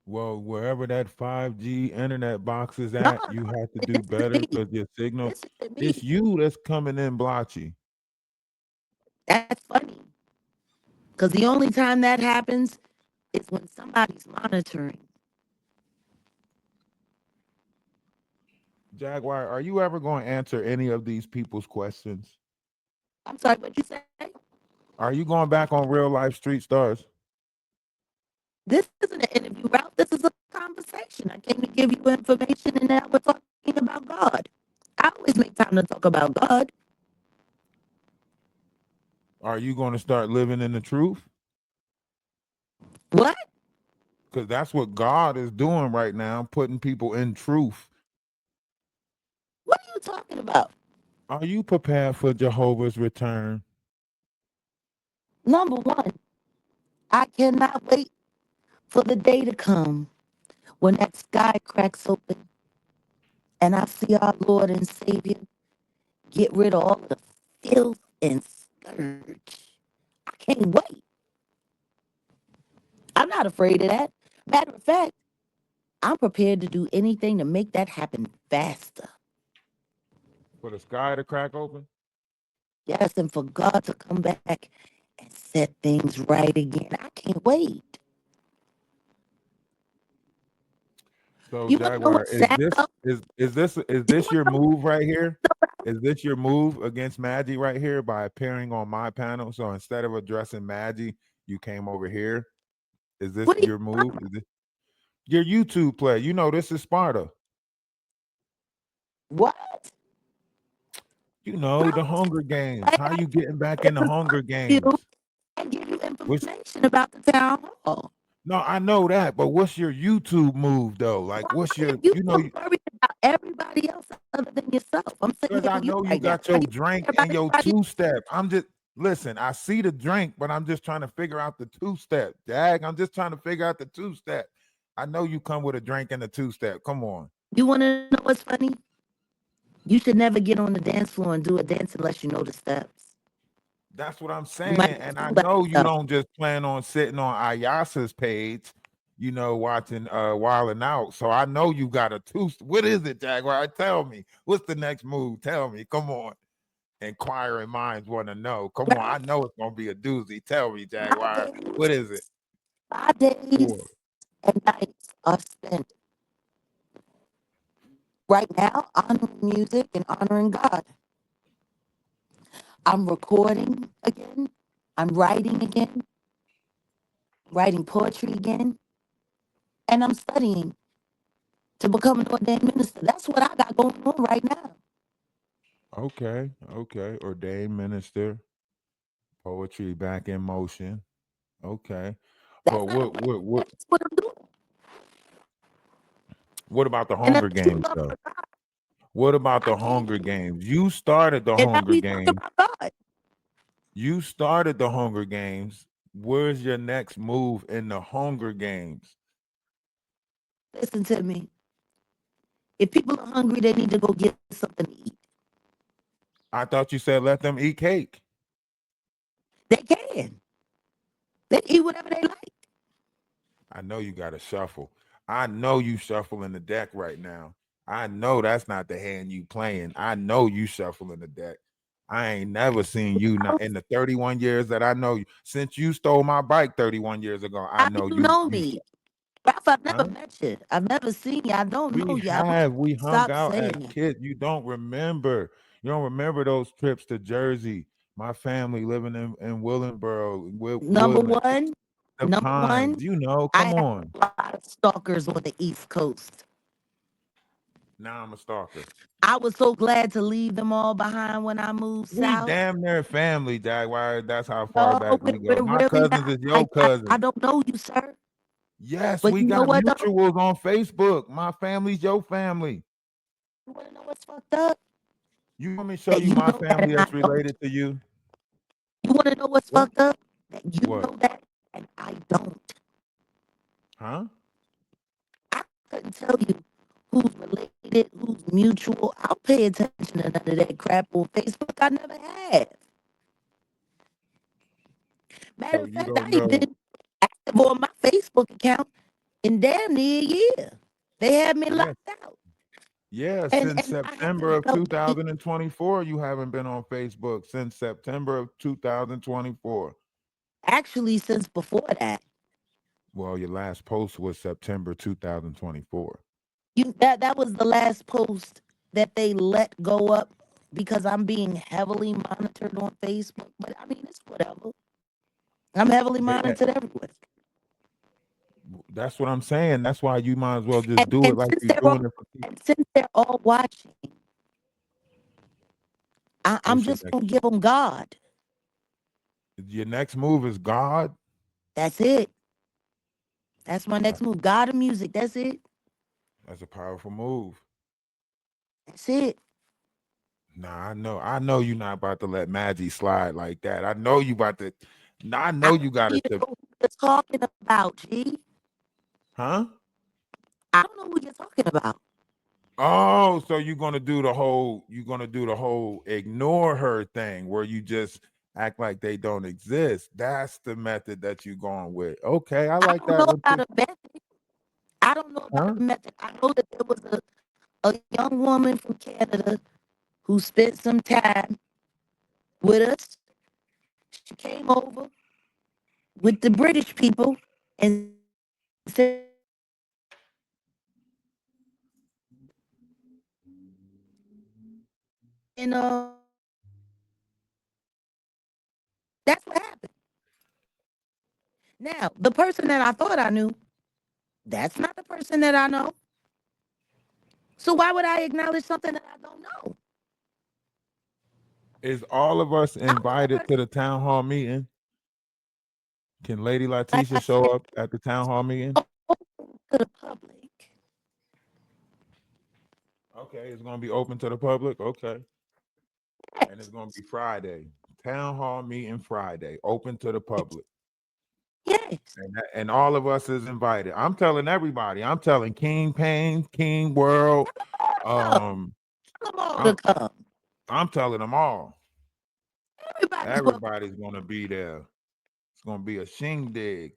well, wherever that 5G internet box is No, at, no, you have to do this is better me. because your signal. This is It's me. you that's coming in blotchy. That's funny. Because the only time that happens is when somebody's monitoring. Jaguar, are you ever going to answer any of these people's questions? I'm sorry, what you say? Are you going back on real life street stars? This isn't an interview route. This is a conversation. I came to give you information, and now we're talking about God. I always make time to talk about God. Are you going to start living in the truth? What? Because that's what God is doing right now, putting people in truth. What are you talking about? Are you prepared for Jehovah's return? Number one, I cannot wait for the day to come when that sky cracks open and I see our Lord and Savior get rid of all the filth and scourge. I can't wait. I'm not afraid of that. Matter of fact, I'm prepared to do anything to make that happen faster. For the sky to crack open? Yes, and for God to come back and set things right again. I can't wait. So You want to know Jaguar, what's sad though? is You this want your to know move right here? what's sad? Is this your move against Maggie right here by appearing on my panel? So instead of addressing Maggie, you came over here. Is this What are you your talking move? about? Is this your YouTube play? You know this is Sparta. What? You Bro, know the Hunger Games. I How you came getting back here in the to fuck Hunger you Games? and give you Which information about the town hall. no, I know that, but what's your YouTube move though? Like, Why what's are your you you know? so worried about everybody else other than yourself? I'm sitting Because here I with you know you right now. got Are your you drink worried about and your anybody? two step. I'm just listen. I see the drink, but I'm just trying to figure out the two step. Dag, I'm just trying to figure out the two step. I know you come with a drink and a two step. Come on, You want to know what's funny? You should never get on the dance floor and do a dance unless you know the steps. that's what I'm You might saying. just And I fool that know you yourself. don't just plan on sitting on Ayasa's page, watching Wilding Out. So I know you got a two. What is it, Jaguar? Tell me. What's the next move? Tell me. Come on. Inquiring minds want to know. Come on, I right? know it's gonna be a doozy. Tell me, My Jaguar. days, What is it? my days Four. and nights are spent right now honoring music and honoring God. I'm recording again. I'm writing again, writing poetry again, and I'm studying to become an ordained minister. That's what I got going on right now. Okay, okay. Ordained minister, poetry back in motion. Okay. But That's not a break. That's what I'm doing. what about the And Hunger that's the true Games love though? for God. What about I the can't Hunger do it. Games? You started the And now Hunger we talk Games. about God. You started the Hunger Games. Where's your next move in the Hunger Games? Listen to me. If people are hungry, they need to go get something to eat. I thought you said let them eat cake. They can. They can eat whatever they like. I know you got to shuffle. I know you shuffling the deck right now. I know that's not the hand you playing. I know you shuffling the deck. I ain't never seen you not in the 31 years that I know you. Since you stole my bike 31 years ago, I How know you know you me? Ralph, I've never huh? met you. I've never seen you. I don't know you. I wish We you hung stop out as saying that. kids. You don't remember. You don't remember those trips to Jersey. My family living in Willenboro, Number Woodland, one, the number one, Pines. You know, I come have on. a lot of stalkers on the East Coast. Now I'm a stalker. I was so glad to leave them all behind when I moved We south. damn near family, Jaguar. That's how far No, back we go. we're My really cousins not. is your I cousins. don't know you, sir. Yes, But we you know got what, though? mutuals on Facebook. My family's your family. You want to know what's fucked up? You want me to show That you you my know that family and I that's don't. related to you? You want to know what's What? fucked up? That you What? know that and I don't. Huh? I couldn't tell you who's related, who's mutual. I'll pay attention to none of that crap on Facebook. I never have. Matter So of you fact, I don't ain't know. been active on my Facebook account in damn near a year. They had me Yeah. locked out. Yeah, And since I September haven't of felt any 2024, you haven't been on Facebook since September of 2024. actually since before that. Well, your last post was September 2024. That was the last post that they let go up because I'm being heavily monitored on Facebook. But I mean, it's whatever. I'm heavily They had, monitored everywhere. that's what I'm saying. That's why you might as well just And do it and like since you're they're all doing it for people. and since they're all watching, I'm What's your just next? gonna give them God. Your next move is God. That's it. That's my That's next move. God and music. That's it. that's a powerful move. That's it. Nah, I know you're not about to let Maggie slide like that. I know you about to. Nah, I I know you don't got it. even know who you're talking about, G. Huh? I don't know who you're talking about. Oh, so you're gonna do the whole ignore her thing where you just act like they don't exist. That's the method that you're going with. Okay, I I like don't that know with about you. a method. I don't know about Huh? a method. I know that there was a young woman from Canada who spent some time with us. She came over with the British people and said she was going to teach us how to sing. And that's what happened. Now, the person that I thought I knew, that's not the person that I know. So why would I acknowledge something that I don't know? Is all of us I don't know that invited to person. the town hall meeting? Can Lady Like Letitia I show said, up at the town hall meeting? open to the public. Okay, it's gonna be open to the public. Okay, and it's gonna be Friday. Town hall meeting Friday, open to the public. Yes. And all of us is invited. I'm telling everybody. I'm telling King Payne, King World. Come. Um, Tell them all to I'm come. I'm telling them all. Everybody's welcome. Everybody's gonna be there. It's gonna be a shindig.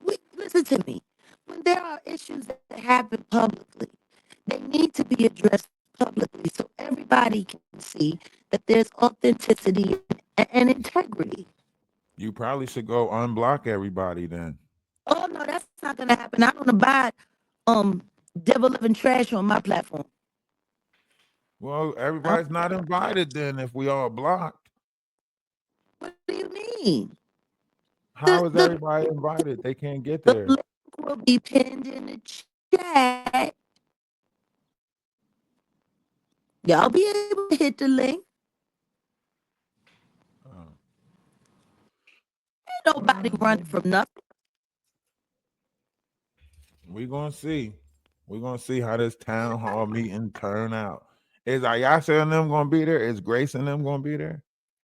We listen to me. When there are issues that happen publicly, they need to be addressed publicly so everybody everybody can see that there's authenticity and integrity. You probably should go unblock everybody then. Oh no, that's not gonna happen. I don't abide um devil living trash on my platform. Well, I everybody's not invited then if we all blocked. What do you mean? How is The everybody invited? They can't get the there. link will be pinned in the chat. Y'all be able to hit the link. Oh, Ain't nobody running well, from nothing. we gonna see. We're gonna see how this town hall meeting turn out. Is Ayasha and them gonna be there? Is Grace and them gonna be there?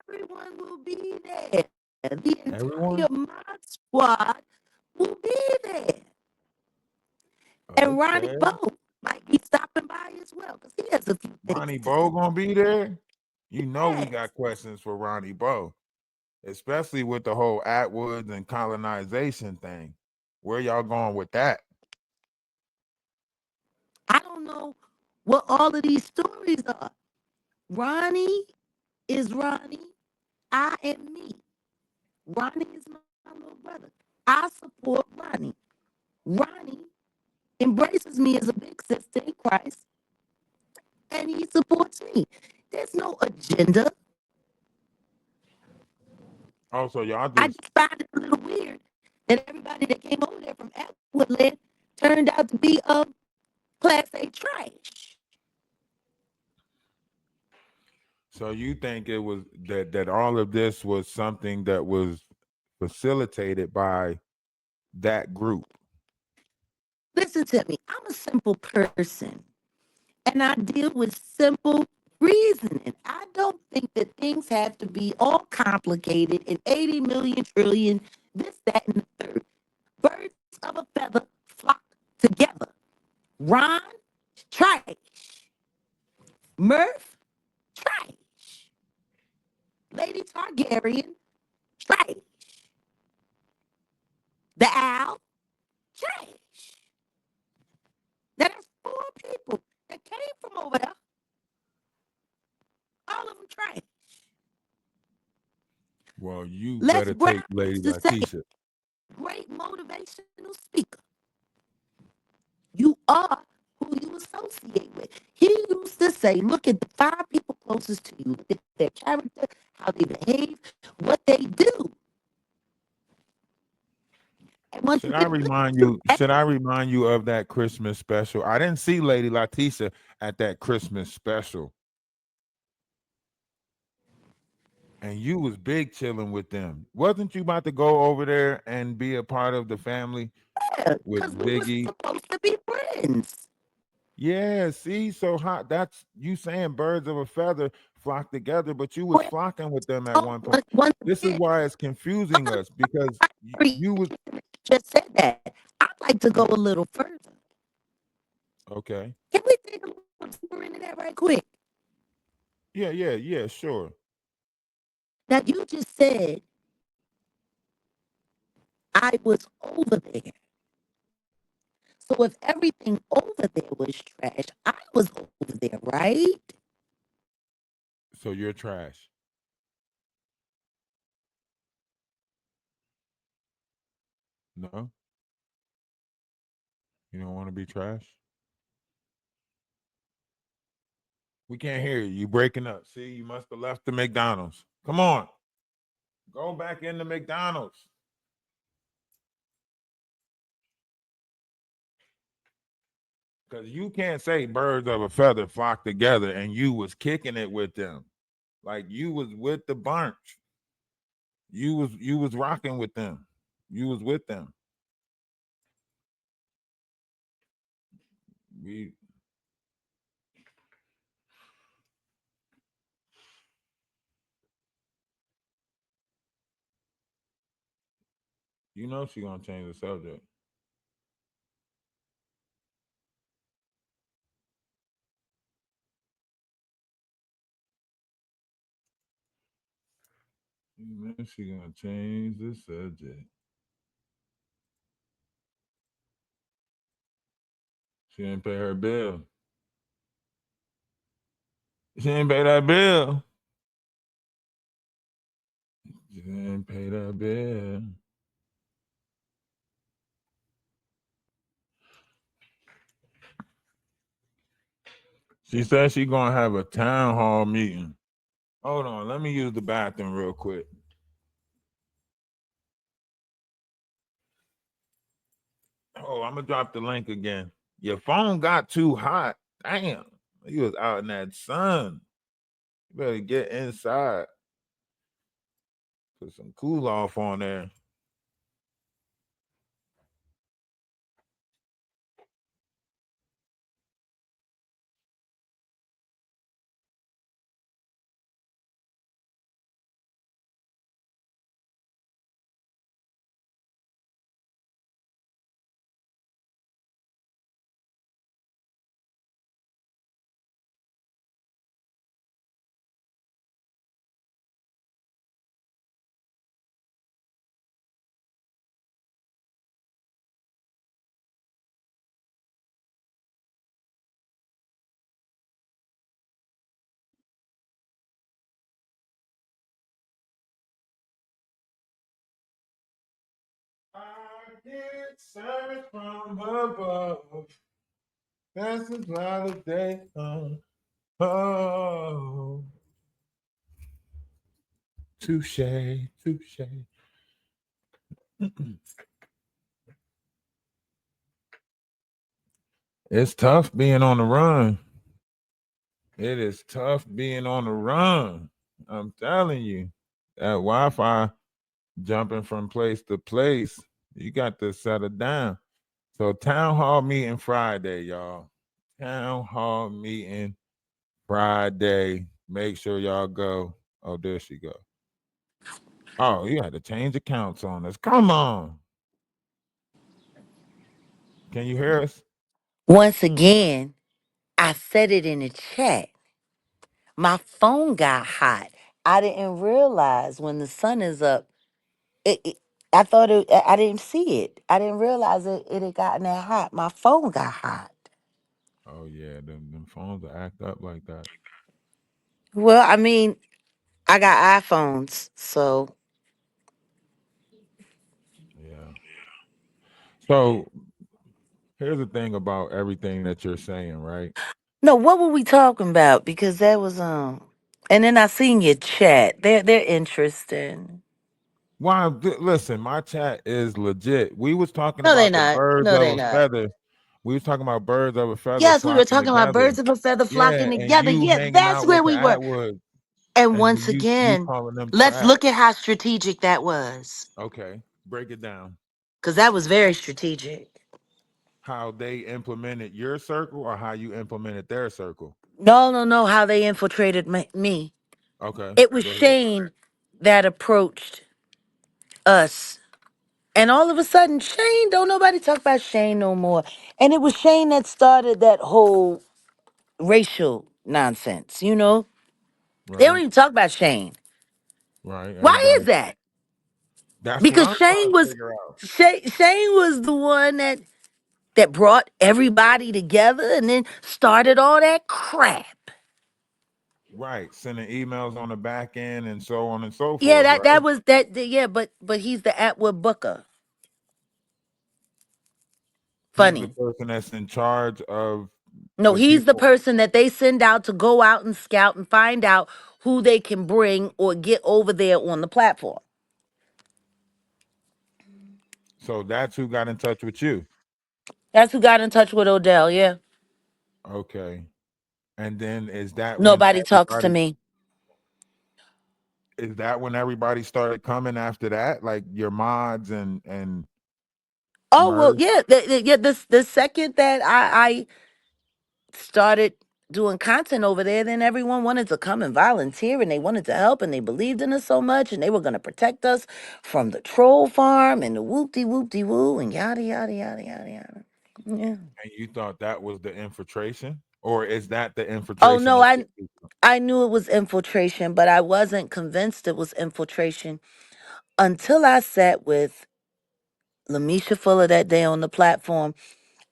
Everyone will be there. The entire Everyone? mod squad will be there. And Ronnie Okay. Bo might be stopping by as well because he has a few things Ronnie to Bo say. gonna be there? You know we Yes. got questions for Ronnie Bo, especially with the whole Atwoods and colonization thing. Where y'all going with that? I don't know what all of these stories are. Ronnie is Ronnie. I am me. Ronnie is my little brother. I support Ronnie. Ronnie embraces me as a big sister in Christ, and he supports me. There's no agenda. Also, y'all I just just find it a little weird that everybody that came over there from Atwoodland turned out to be Class A trash. so you think it was that all of this was something that was facilitated by that group. Listen to me. I'm a simple person, and I deal with simple reasoning. I don't think that things have to be all complicated and 80 million trillion, this, that, and the third. Birds of a feather flock together. Ron, trash. Murph, trash. Lady Targaryen, trash. The owl, trash. Now there's four people that came from over there, all of them trash. Well, you Les better take Brown Lady used to say, Letitia. great motivational speaker. You are who you associate with. He used to say, look at the five people closest to you, look at their character, how they behave, what they do. And once you Should I get listened remind to you? that, Should I remind you of that Christmas special? I didn't see Lady Letitia at that Christmas special, and you was big chilling with them. Wasn't you about to go over there and be a part of the family because with we were Biggie? supposed to be friends. Yeah, see, so hot. That's you saying birds of a feather flock together, but you was Well, flocking with them at oh, one point. once This is again, why it's confusing us because I you was just said that. I'd like to go a little further. okay. Can we dig a little deeper into that right quick? Yeah, yeah, yeah, sure. Now, you just said I was over there. So if everything over there was trash, I was over there, right? So you're trash. No, you don't want to be trash. We can't hear you. You breaking up. See, you must have left the McDonald's. Come on, go back in the McDonald's. Because you can't say birds of a feather flock together and you was kicking it with them. Like you was with the bunch. You was rocking with them. You was with them. We you know she gonna change the subject. You know she gonna change the subject. She didn't pay her bill. She ain't pay that bill. She didn't pay that bill. She said she gonna have a town hall meeting. Hold on, let me use the bathroom real quick. Oh, I'm gonna drop the link again. Your phone got too hot. Damn, you was out in that sun. You better get inside. Put some cool off on there. I get service from above. That's a validation. Oh, touche, touche. It's tough being on the run. It is tough being on the run. I'm telling you, that Wi-Fi jumping from place to place, you got to settle down. So town hall meeting Friday, y'all. Town hall meeting Friday. Make sure y'all go. Oh, there she go. Oh, you had to change accounts on us. Come on. Can you hear us? Once again, I said it in the chat. My phone got hot. I didn't realize when the sun is up. It I thought I didn't see it. I didn't realize it had gotten that hot. My phone got hot. Oh yeah, them phones will act up like that. Well, I mean, I got iPhones, so Yeah. So here's the thing about everything that you're saying, right? no. What were we talking about? Because that was and then I seen your chat. They're interesting. Why? Listen, my chat is legit. We was talking No, they're about the not. birds No, of they're a not. feather. We was talking about birds of a feather Yes, we were flocking talking about together. birds of a feather Yeah, flocking and together. you Yeah, hanging that's out with where the we were. Atwoods, And and once then you again, calling them let's trash. look at how strategic that was. Okay, break it down. Because that was very strategic. How they implemented your circle, or how you implemented their circle. No, no, no, how they infiltrated me. Okay, It was go ahead. Shane that approached us. And all of a sudden, Shane, don't nobody talk about Shane no more. And it was Shane that started that whole racial nonsense, you know? They don't Right, even talk about Shane. right. Why Everybody. is that? That's what Because I'm trying to figure out. Shane was the one that brought everybody together and then started all that crap. Right, sending emails on the back end and so on and so Yeah, forth. that Right. was that. Yeah, but he's the Atwood Booker. He's the Funny. person that's in charge of No, the he's the people. person that they send out to go out and scout and find out who they can bring or get over there on the platform. So that's who got in touch with you. That's who got in touch with Odell. Yeah, Okay. And then nobody talks to me. is that when everybody started coming after that? Like your mods and Oh well, merge? yeah, yeah. The second that I started doing content over there, then everyone wanted to come and volunteer and they wanted to help and they believed in us so much and they were going to protect us from the troll farm and the whoop de woo and yada yada yada yada yada. Yeah. And you thought that was the infiltration? Or is that the Oh infiltration no, of the people? I knew it was infiltration, but I wasn't convinced it was infiltration until I sat with Lamisha Fuller that day on the platform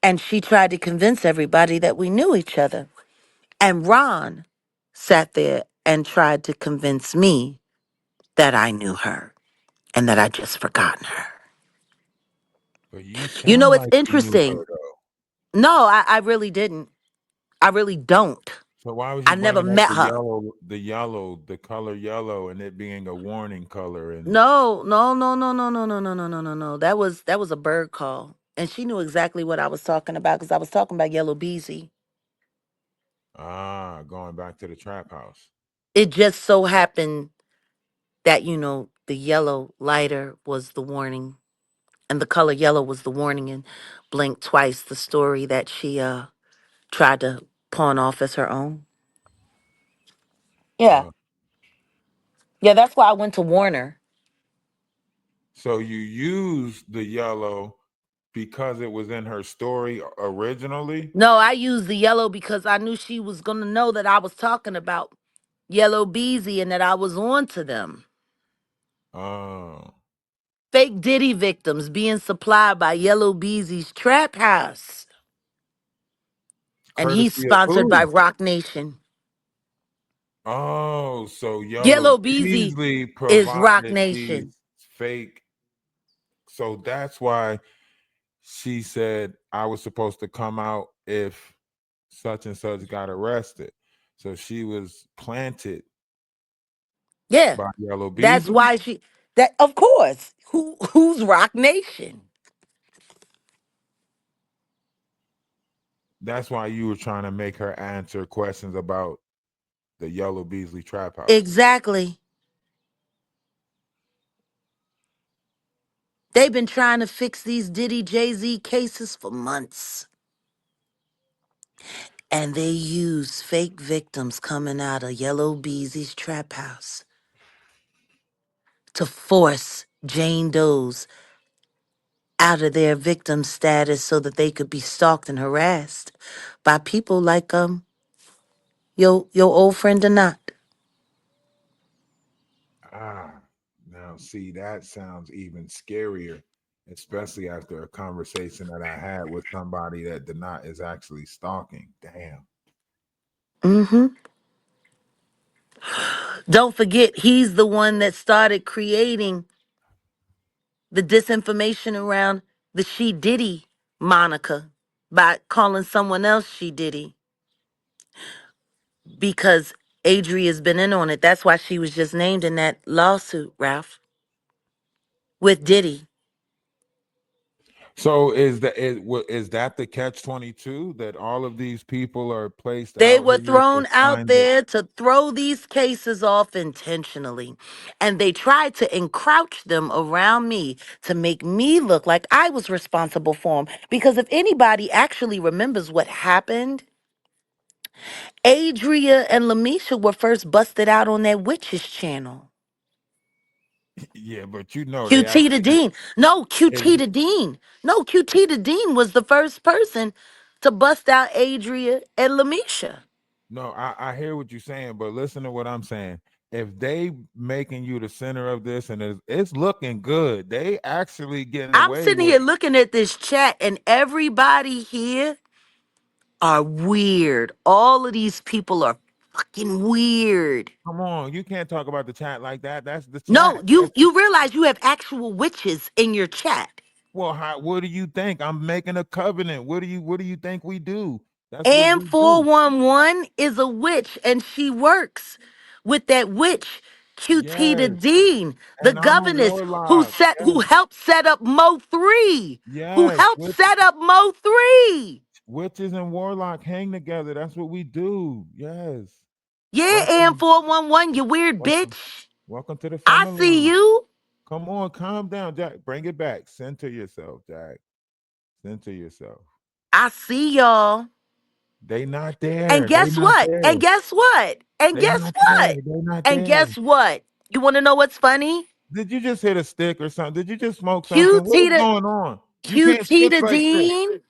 and she tried to convince everybody that we knew each other. And Ron sat there and tried to convince me that I knew her and that I just forgotten her. But you You sound know, it's like you knew interesting. her though. No, I really didn't. I really don't. So why was I you never bringing up met her. the color yellow, and it being a warning color? And No, no, no, no, no, no, no, no, no, no, no, no. That was a bird call. And she knew exactly what I was talking about because I was talking about Yellow Beezy. going back to the trap house. It just so happened that, the yellow lighter was the warning and the color yellow was the warning and Blink Twice, the story that she tried to pawn off as her own. Yeah. Uh, Yeah, that's why I went to Warner. so you used the yellow because it was in her story originally. No, I used the yellow because I knew she was gonna know that I was talking about Yellow Beezy and that I was on to them. Oh, Fake Diddy victims being supplied by Yellow Beezy's Trap House. And he's courtesy of sponsored by who? Rock Nation. Oh, so Yellow Yellow Beezy Beasley is Rock provided Nation. these fake. So that's why she said I was supposed to come out if such and such got arrested. So she was planted Yeah. by Yellow That's Beasley. why she that of course. Who's Rock Nation? That's why you were trying to make her answer questions about the Yellow Beasley trap house. Exactly. They've been trying to fix these Diddy Jay-Z cases for months. And they use fake victims coming out of Yellow Beezy's trap house to force Jane Doe's out of their victim status so that they could be stalked and harassed by people like your old friend Donat. Ah, now see, that sounds even scarier, especially after a conversation that I had with somebody that did not is actually stalking. Damn. Mm-hmm. Don't forget, he's the one that started creating the disinformation around the She Diddy moniker by calling someone else She Diddy because Adria's been in on it. That's why she was just named in that lawsuit, Ralph, with Diddy. So is that the catch 22 that all of these people are placed They out were here to thrown out kind of there to throw these cases off intentionally. And they tried to encroach them around me to make me look like I was responsible for them. Because if anybody actually remembers what happened, Adria and Lamisha were first busted out on that witches channel. yeah, but you know they QT the actually Dean. No, is QT the Dean. No, QT the Dean was the first person to bust out Adria and Lamisha. no, I hear what you're saying, but listen to what I'm saying. If they making you the center of this and it's looking good, they actually getting I'm away sitting with. here looking at this chat, and everybody here are weird. All of these people are fucking weird. Come on, you can't talk about the chat like that. That's the No, chat. you you realize you have actual witches in your chat. Well, what do you think? I'm making a covenant. What do you think we do? That's what And we do. 411 is a witch, and she works with that witch, QT the Yes. Dean, the And I'm a governess who warlock. set Yes. who helped set up Mo 3. Who Yes. helped set up Mo 3. Witches and warlock hang together. That's what we do. Yes. Yeah, and Welcome. 411, you weird Welcome. bitch. Welcome to the I family. see you. Come on, calm down, Jack. Bring it back. Center yourself, Jack. Center yourself. I see y'all. They not And there. They guess not what? And there. guess what? And They guess not there. what? They not And there. guess what? You want to know what's funny? Did you just hit a stick or something? Did you just smoke something? What QT is the going on? You can't QT stick the like this. Dean.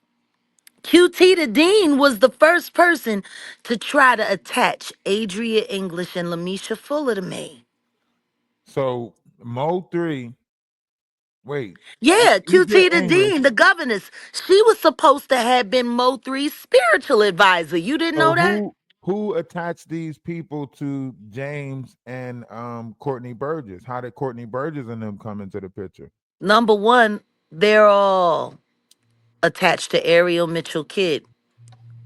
QT the Dean was the first person to try to attach Adria English and Lamisha Fuller to me. So Mo 3, wait, Yeah, Adria QT the English. Dean, the governess. She was supposed to have been Mo 3's spiritual advisor. You didn't So know that? Who attached these people to James and Courtney Burgess? How did Courtney Burgess and them come into the picture? Number one, they're all attached to Ariel Mitchell Kidd,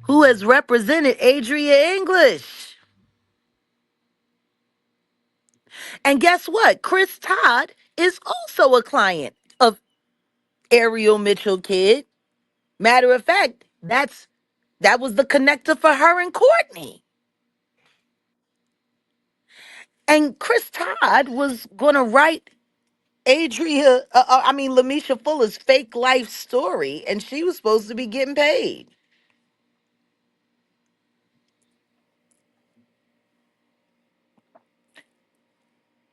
who has represented Adria English. And guess what? Chris Todd is also a client of Ariel Mitchell Kidd. Matter of fact, that was the connector for her and Courtney. And Chris Todd was gonna write Lamisha Fuller's fake life story, and she was supposed to be getting paid.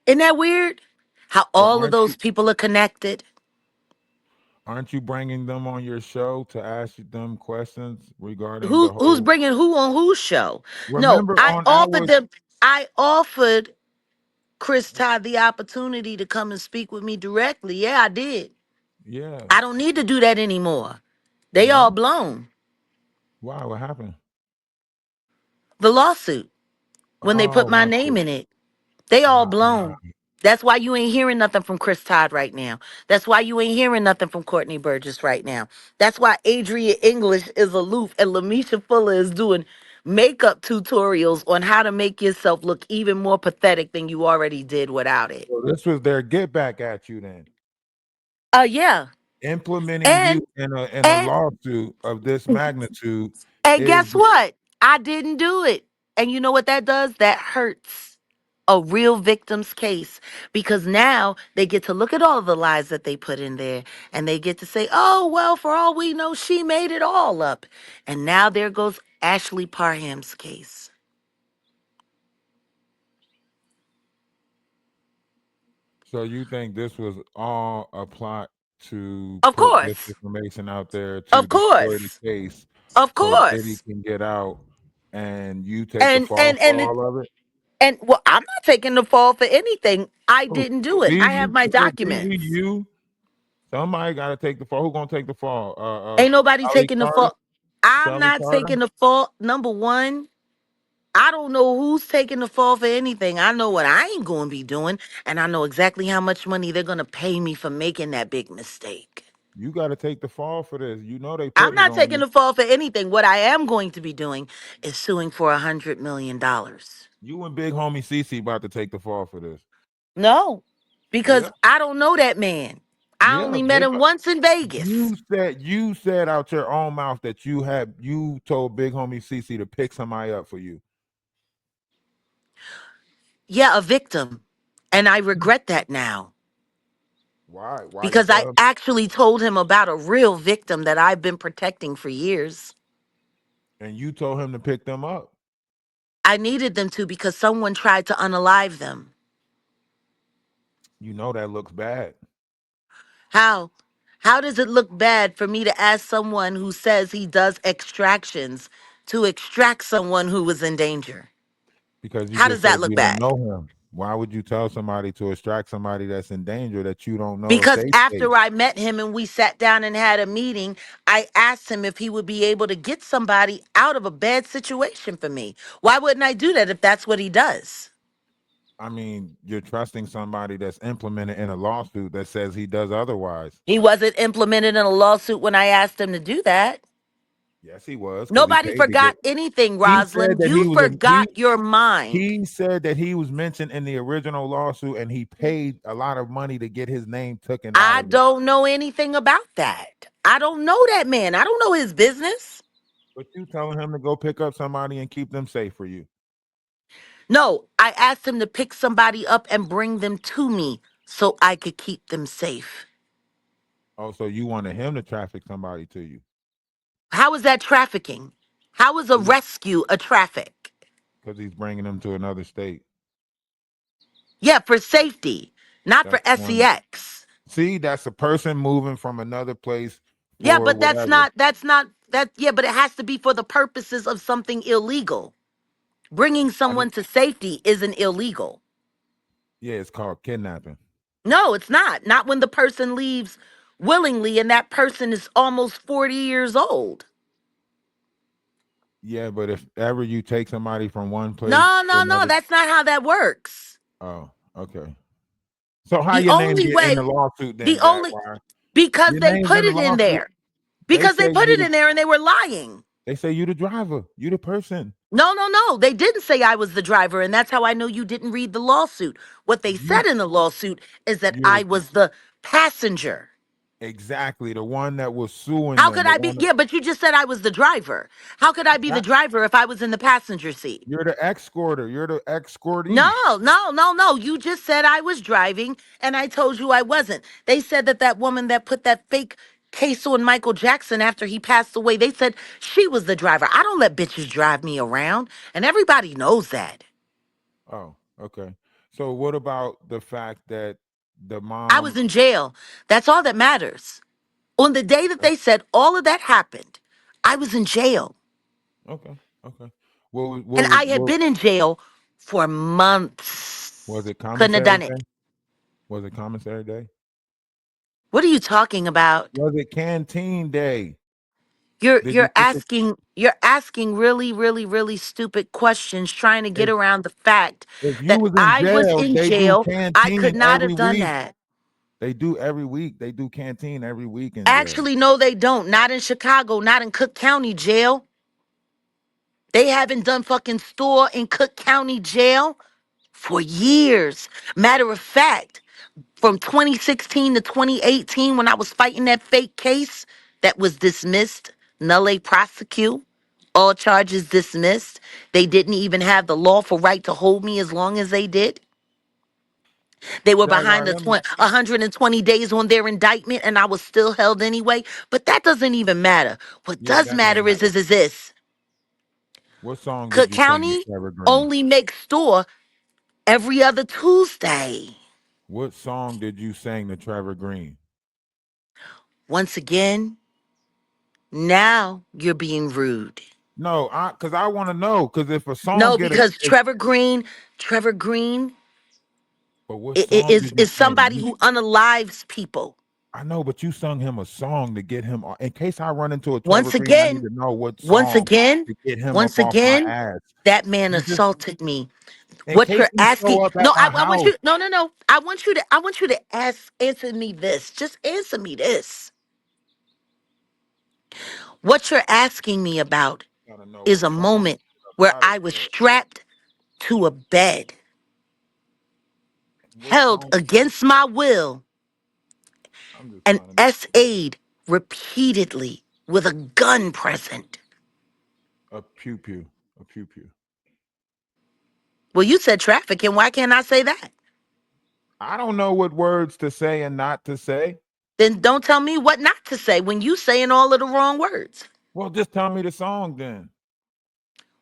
Isn't that weird? How So all of those people are connected. aren't you bringing them on your show to ask them questions regarding the Who's whole? bringing who on whose show? No, Remember I on offered ours, them. I offered Chris Todd the opportunity to come and speak with me directly. Yeah, I did. yeah, I don't need to do that anymore. They why? all blown. Why? What happened? The lawsuit when they put Oh, my I name see. in it. They all Ah, blown. That's why you ain't hearing nothing from Chris Todd right now. That's why you ain't hearing nothing from Courtney Burgess right now. That's why Adria English is aloof and Lamisha Fuller is doing makeup tutorials on how to make yourself look even more pathetic than you already did without it. so this was their get back at you then, Yeah. implementing you And in a and lawsuit of this magnitude and is guess what? I didn't do it. And you know what that does? That hurts a real victim's case because now they get to look at all of the lies that they put in there and they get to say, oh, well, for all we know, she made it all up. And now there goes Ashley Parham's case. so you think this was all a plot to Of put this course. information out there to Of destroy the course. case Of so Diddy course. can get out and you take the And fall and for and it, all of it? and well, I'm not taking the fall for anything. I Oh, didn't do it. I have TV, my so TV, documents. you, somebody got to take the fall. Who gonna take the fall? Ain't nobody Shelly taking the Carter. fall. I'm Shelly not Carter. taking the fall. Number one, I don't know who's taking the fall for anything. I know what I ain't going to be doing, and I know exactly how much money they're going to pay me for making that big mistake. You got to take the fall for this. You know they I'm putting it not on taking you. the fall for anything. What I am going to be doing is suing for $100 million. You and Big Homie Cece about to take the fall for this. No, because Yeah, I don't know that man. I yeah. only met Big. him once in Vegas. You said out your own mouth that you told Big Homie Cece to pick somebody up for you. Yeah, a victim. And I regret that now Why? Why you because I tell him? actually told him about a real victim that I've been protecting for years. And you told him to pick them up. I needed them to because someone tried to unalive them. You know that looks bad How? How does it look bad for me to ask someone who says he does extractions to extract someone who was in danger? because you How just does said that look you don't bad? know him. Why would you tell somebody to extract somebody that's in danger that you don't know if Because they safe? after I met him and we sat down and had a meeting, I asked him if he would be able to get somebody out of a bad situation for me. Why wouldn't I do that if that's what he does? I mean, you're trusting somebody that's implemented in a lawsuit that says he does otherwise. He wasn't implemented in a lawsuit when I asked him to do that. Yes, he was because he Nobody paid to get. forgot anything, He said Rosalind. that he You was a forgot your mind. he said that he was mentioned in the original lawsuit and he paid a lot of money to get his name taken out I of it. don't know anything about that. I don't know that man. I don't know his business. But you telling him to go pick up somebody and keep them safe for you. No, I asked him to pick somebody up and bring them to me so I could keep them safe. Oh, so you wanted him to traffic somebody to you How is that trafficking? How is a rescue a traffic? because he's bringing them to another state. Yeah, for safety, not for That's one. SEX. See, that's a person moving from another place Yeah, for but whatever. yeah, but it has to be for the purposes of something illegal. Bringing I did, someone to safety isn't illegal. yeah, it's called kidnapping. No, it's not. Not when the person leaves willingly and that person is almost 40 years old. Yeah, but if ever you take somebody from one place No, to no, no. another, That's not how that works. oh, okay. So how The your name only get in way, the lawsuit the then, only, Jaguar? because Your they name's put in the it in lawsuit. there. They Because they say put you it the in there and they were lying. they say you the driver. You the person. No, no, no. They didn't say I was the driver, and that's how I know you didn't read the lawsuit. What they You said in the lawsuit is that you're I was the passenger. exactly the one that was suing How them. could The I be? one that, Yeah, but you just said I was the driver. How could I be the that driver if I was in the passenger seat? you're the escorter. You're the No, escortee. no, no, no. You just said I was driving, and I told you I wasn't. They said that that woman that put that fake case on Michael Jackson after he passed away, they said she was the driver. I don't let bitches drive me around, and everybody knows that. Oh, okay. So what about the fact that the I was mom? in jail. That's all that matters. On the day that they said all of that happened, I was in jail. Okay, okay. What was And I had what been in jail for was months. it Couldn't have commissary done it. day? Was it commissary day? What are you talking about? Was it canteen day? You're Did you you're get the asking you're asking really, really, really stupid questions trying to get if around the fact if you that was in I was jail, in they do jail. I could canteen not every have done week. that. They do every week. They do canteen every week in jail. Actually, no, they don't. Not in Chicago, not in Cook County jail. They haven't done fucking store in Cook County jail for years. Matter of fact, from 2016 to 2018, when I was fighting that fake case that was dismissed, nulle prosecute, all charges dismissed. They didn't even have the lawful right to hold me as long as they did. They were behind Jaguar, the 120 days on their indictment, and I was still held anyway. But that doesn't even matter. What yeah, does that don't matter matter. is this: What song did Cook you sing to County Trevor Green? only makes store every other Tuesday. What song did you sing to Trevor Green? Once again, now you're being rude. No, I because I want to know because if a song No, get a, because if, Trevor Green but what song did you is sing? somebody who unalives people. I know, but you sung him a song to get him. In case I run into a Trevor Once Green, I need again, to know what once song again, to get him up once off my again, ass. that man You just assaulted me. in What case you're he asking? show up at No, my I want house. you. No, no, no. I want you to answer me this. Just answer me this. What you're asking me about Gotta know is what a song moment up where out of I was there. strapped to a bed, What held song? against my will, I'm just and trying to know. SA'd repeatedly with a gun present. A pew pew, a pew pew. Well, you said traffic, and why can't I say that? I don't know what words to say and not to say. Then don't tell me what not to say when you saying all of the wrong words. Well, just tell me the song then.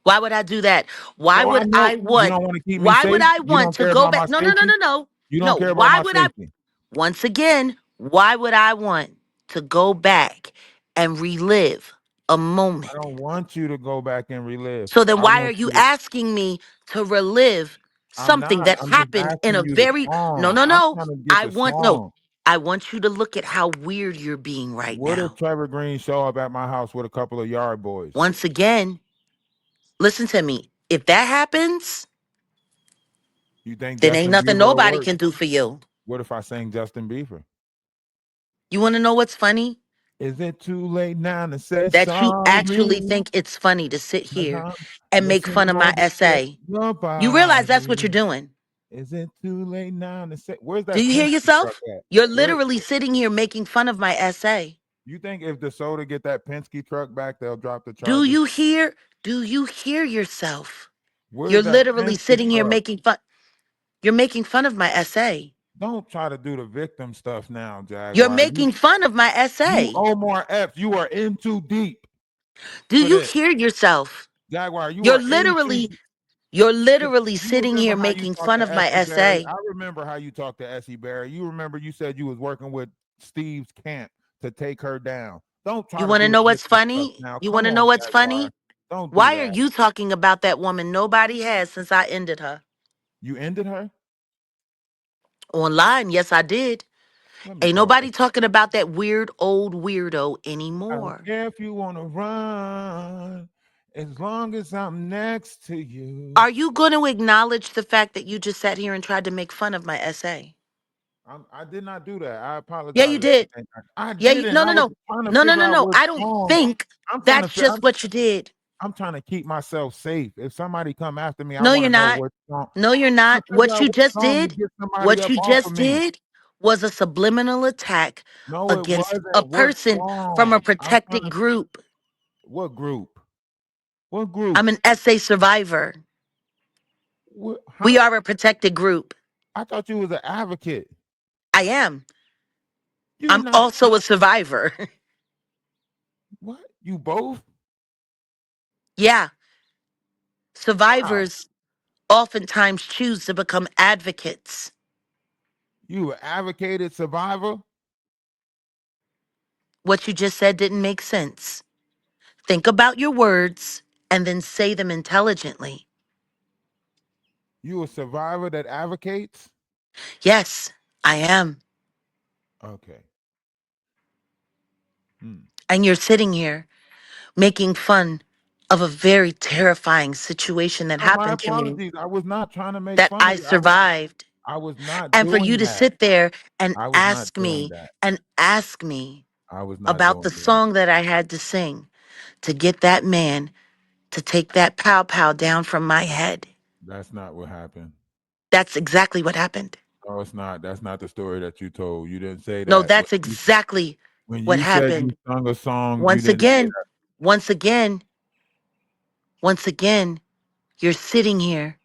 Why would I do that? Why So I would I know you want? don't want to keep me Why would safe. I You want don't to care go about my back? No, no, no, safety. no, no. You don't No. care about Why my would I? safety. Once again, why would I want to go back and relive a I moment? don't want you to go back and relive. So then I why are want you you to. asking me to relive I'm something not. that I'm just happened in asking a you the very no, song. no, I'm no. trying to get I the want no. song. I want you to look at how weird you're being right What if now. Trevor Green show up at my house with a couple of yard boys? Once again, listen to me. If that happens, You think then ain't Justin nothing Bieber will nobody work? can do for you. What if I sang Justin Bieber? You want to know what's funny? Is it too late now to say That you actually sorry? think it's funny to sit here Uh-huh. and make Listen, fun of my mama said essay. your You realize that's what you're body. doing. Is it too late now to say? Where's Do that you hear Penske truck yourself? at? You're Where literally sitting here making fun of my essay. you think if the soda get that Penske truck back, they'll drop the Do charges? you hear? Do you hear yourself? You're Where's that literally Penske sitting here truck? making fun. You're making fun of my essay. Don't try to do the victim stuff now, You're Jaguar. making fun of my You essay. owe more F. You are in too deep Do for you this. hear yourself? Jaguar, you You're are in too literally deep. you're Look, literally you sitting remember here how you making talked fun to of my Essie Berry? essay. I remember how you talked to Essie Berry. You remember you said you was working with Steve's camp to take her down. Don't try You to want to do the know what's victim stuff funny? now. You Come want to know on, what's Jaguar. funny? Don't do Why are that. you talking about that woman nobody has since I ended her? You ended her? Online, yes, I did. Let me Ain't call nobody Essie. talking about that weird old weirdo I don't anymore. care if you want to run As long as I'm next to you. Are you going to acknowledge the fact that you just sat here and tried to make fun of my essay? I did not do that. I Yeah, you apologize if you did. think I Yeah, you, didn't. no, I no, was no. trying to No, no, figure no, out no. what I don't song. think I'm trying to that's fi- just what you did. I'm trying to keep myself safe. If somebody come after me, I No, want you're to know not. what song. No, you're I'm trying not. to figure What out you what just song to did, get somebody what up you off of just me. did was a subliminal attack No, it against a wasn't. What person from a song? I'm trying protected to. group. What group? What group? I'm an essay survivor. What, We huh? are a protected group. I thought you was an advocate. I am. You're I'm not. also a survivor. What? You both? Yeah, How? survivors oftentimes choose to become advocates. You an advocated survivor? What you just said didn't make sense. Think about your words and then say them intelligently. You a survivor that advocates? Yes, I am. Okay. Hmm. And you're sitting here making fun of a very terrifying situation that Oh, my happened to me apologies. I was not trying to make that fun of I you. survived. I was not And for you doing to that. sit there and I was not ask doing me that. and ask me I was not about doing the that. song that I had to sing to get that man to take that pow pow down from my head. That's not what happened. That's exactly what happened. No, it's not. That's not the story that you told. You didn't say No, that. that's exactly When what you said you happened. sung a song, you Once didn't say again, once again, once again, you're sitting here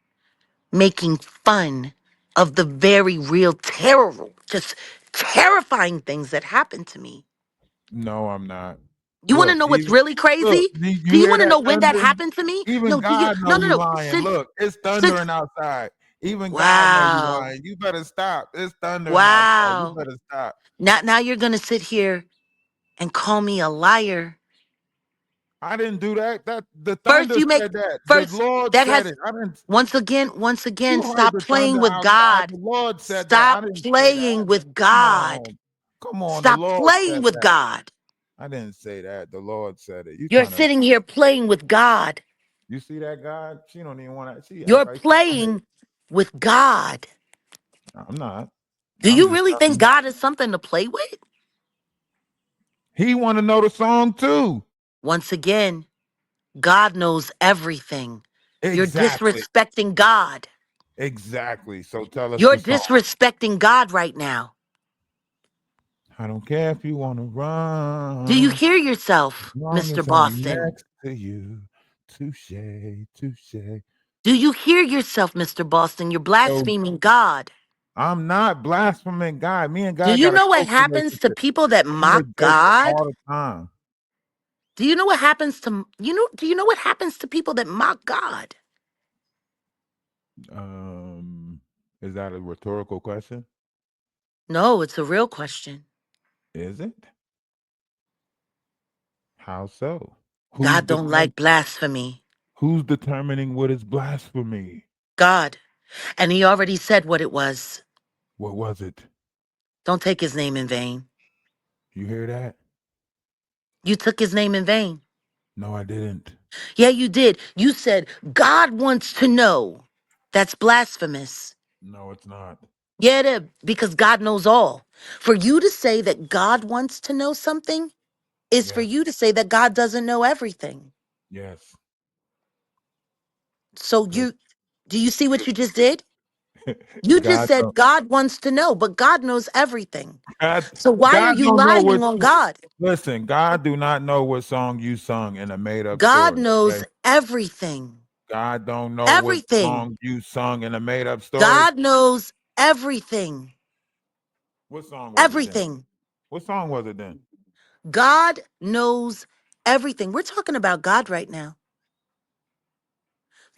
making fun of the very real terrible, just terrifying things that happened to me. no, I'm not. You want to Look, know what's even really look, crazy? Do you you hear want to that know when that thunder? happened to me? Even No, do you? God No, know no, you no. lying. Sit, Look, it's sit. thundering outside. Even God know you Wow, lying. You better stop. It's thundering outside. You wow. better stop. Now you're gonna sit here and call me a liar. I didn't do that. That the First, thunder you make said that. The first Lord that said has it. I didn't. once again, You heard stop the playing thunder with outside. God. The Lord said that. I Stop didn't say that. playing with Come God. on. Come on. The Stop Lord playing said with that. God. I didn't say that. The Lord said it. You You're trying to sitting here playing with God. you see that God? She don't even want to. She act You're like playing with God. I'm not. Do I'm you just really think telling you. God is something to play with? He want to know the song too. Once again, God knows everything. You're Exactly. disrespecting God. Exactly. So tell us You're the song. disrespecting God right now. I don't care if you want to Do you run, hear as yourself, long Mr. as I'm Boston? next to you. Touche, touche. Do you hear yourself, Mr. Boston? You're So blaspheming God. I'm not blaspheming God. Me and Do God you got a know what close happens to relationship. people that We are mock jokes God? all the time. Do you know what happens to do you know what happens to people that mock God? Um, is that a rhetorical question? No, it's a real question. Is it? How so? Who's God don't determining? like blasphemy. Who's determining what is blasphemy? God. And he already said what it was. What was it? Don't take his name in vain. You hear that? You took his name in vain. No, I didn't. Yeah, you did. You said, God wants to know. That's blasphemous. No, it's not. Yeah, it is, because God knows all. For you to say that God wants to know something is for Yes, you to say that God doesn't know everything. yes. So Look, do you see what you just did? You just God said don't. God wants to know, but God knows everything. God, So why are God you don't know what. lying on God? Listen, God do not know what song you sung in a made up God story. knows Okay, everything. God don't know what Everything. song you sung in a made up story. God knows everything. What song was it then? Everything. What song was it then? God knows everything. We're talking about God right now.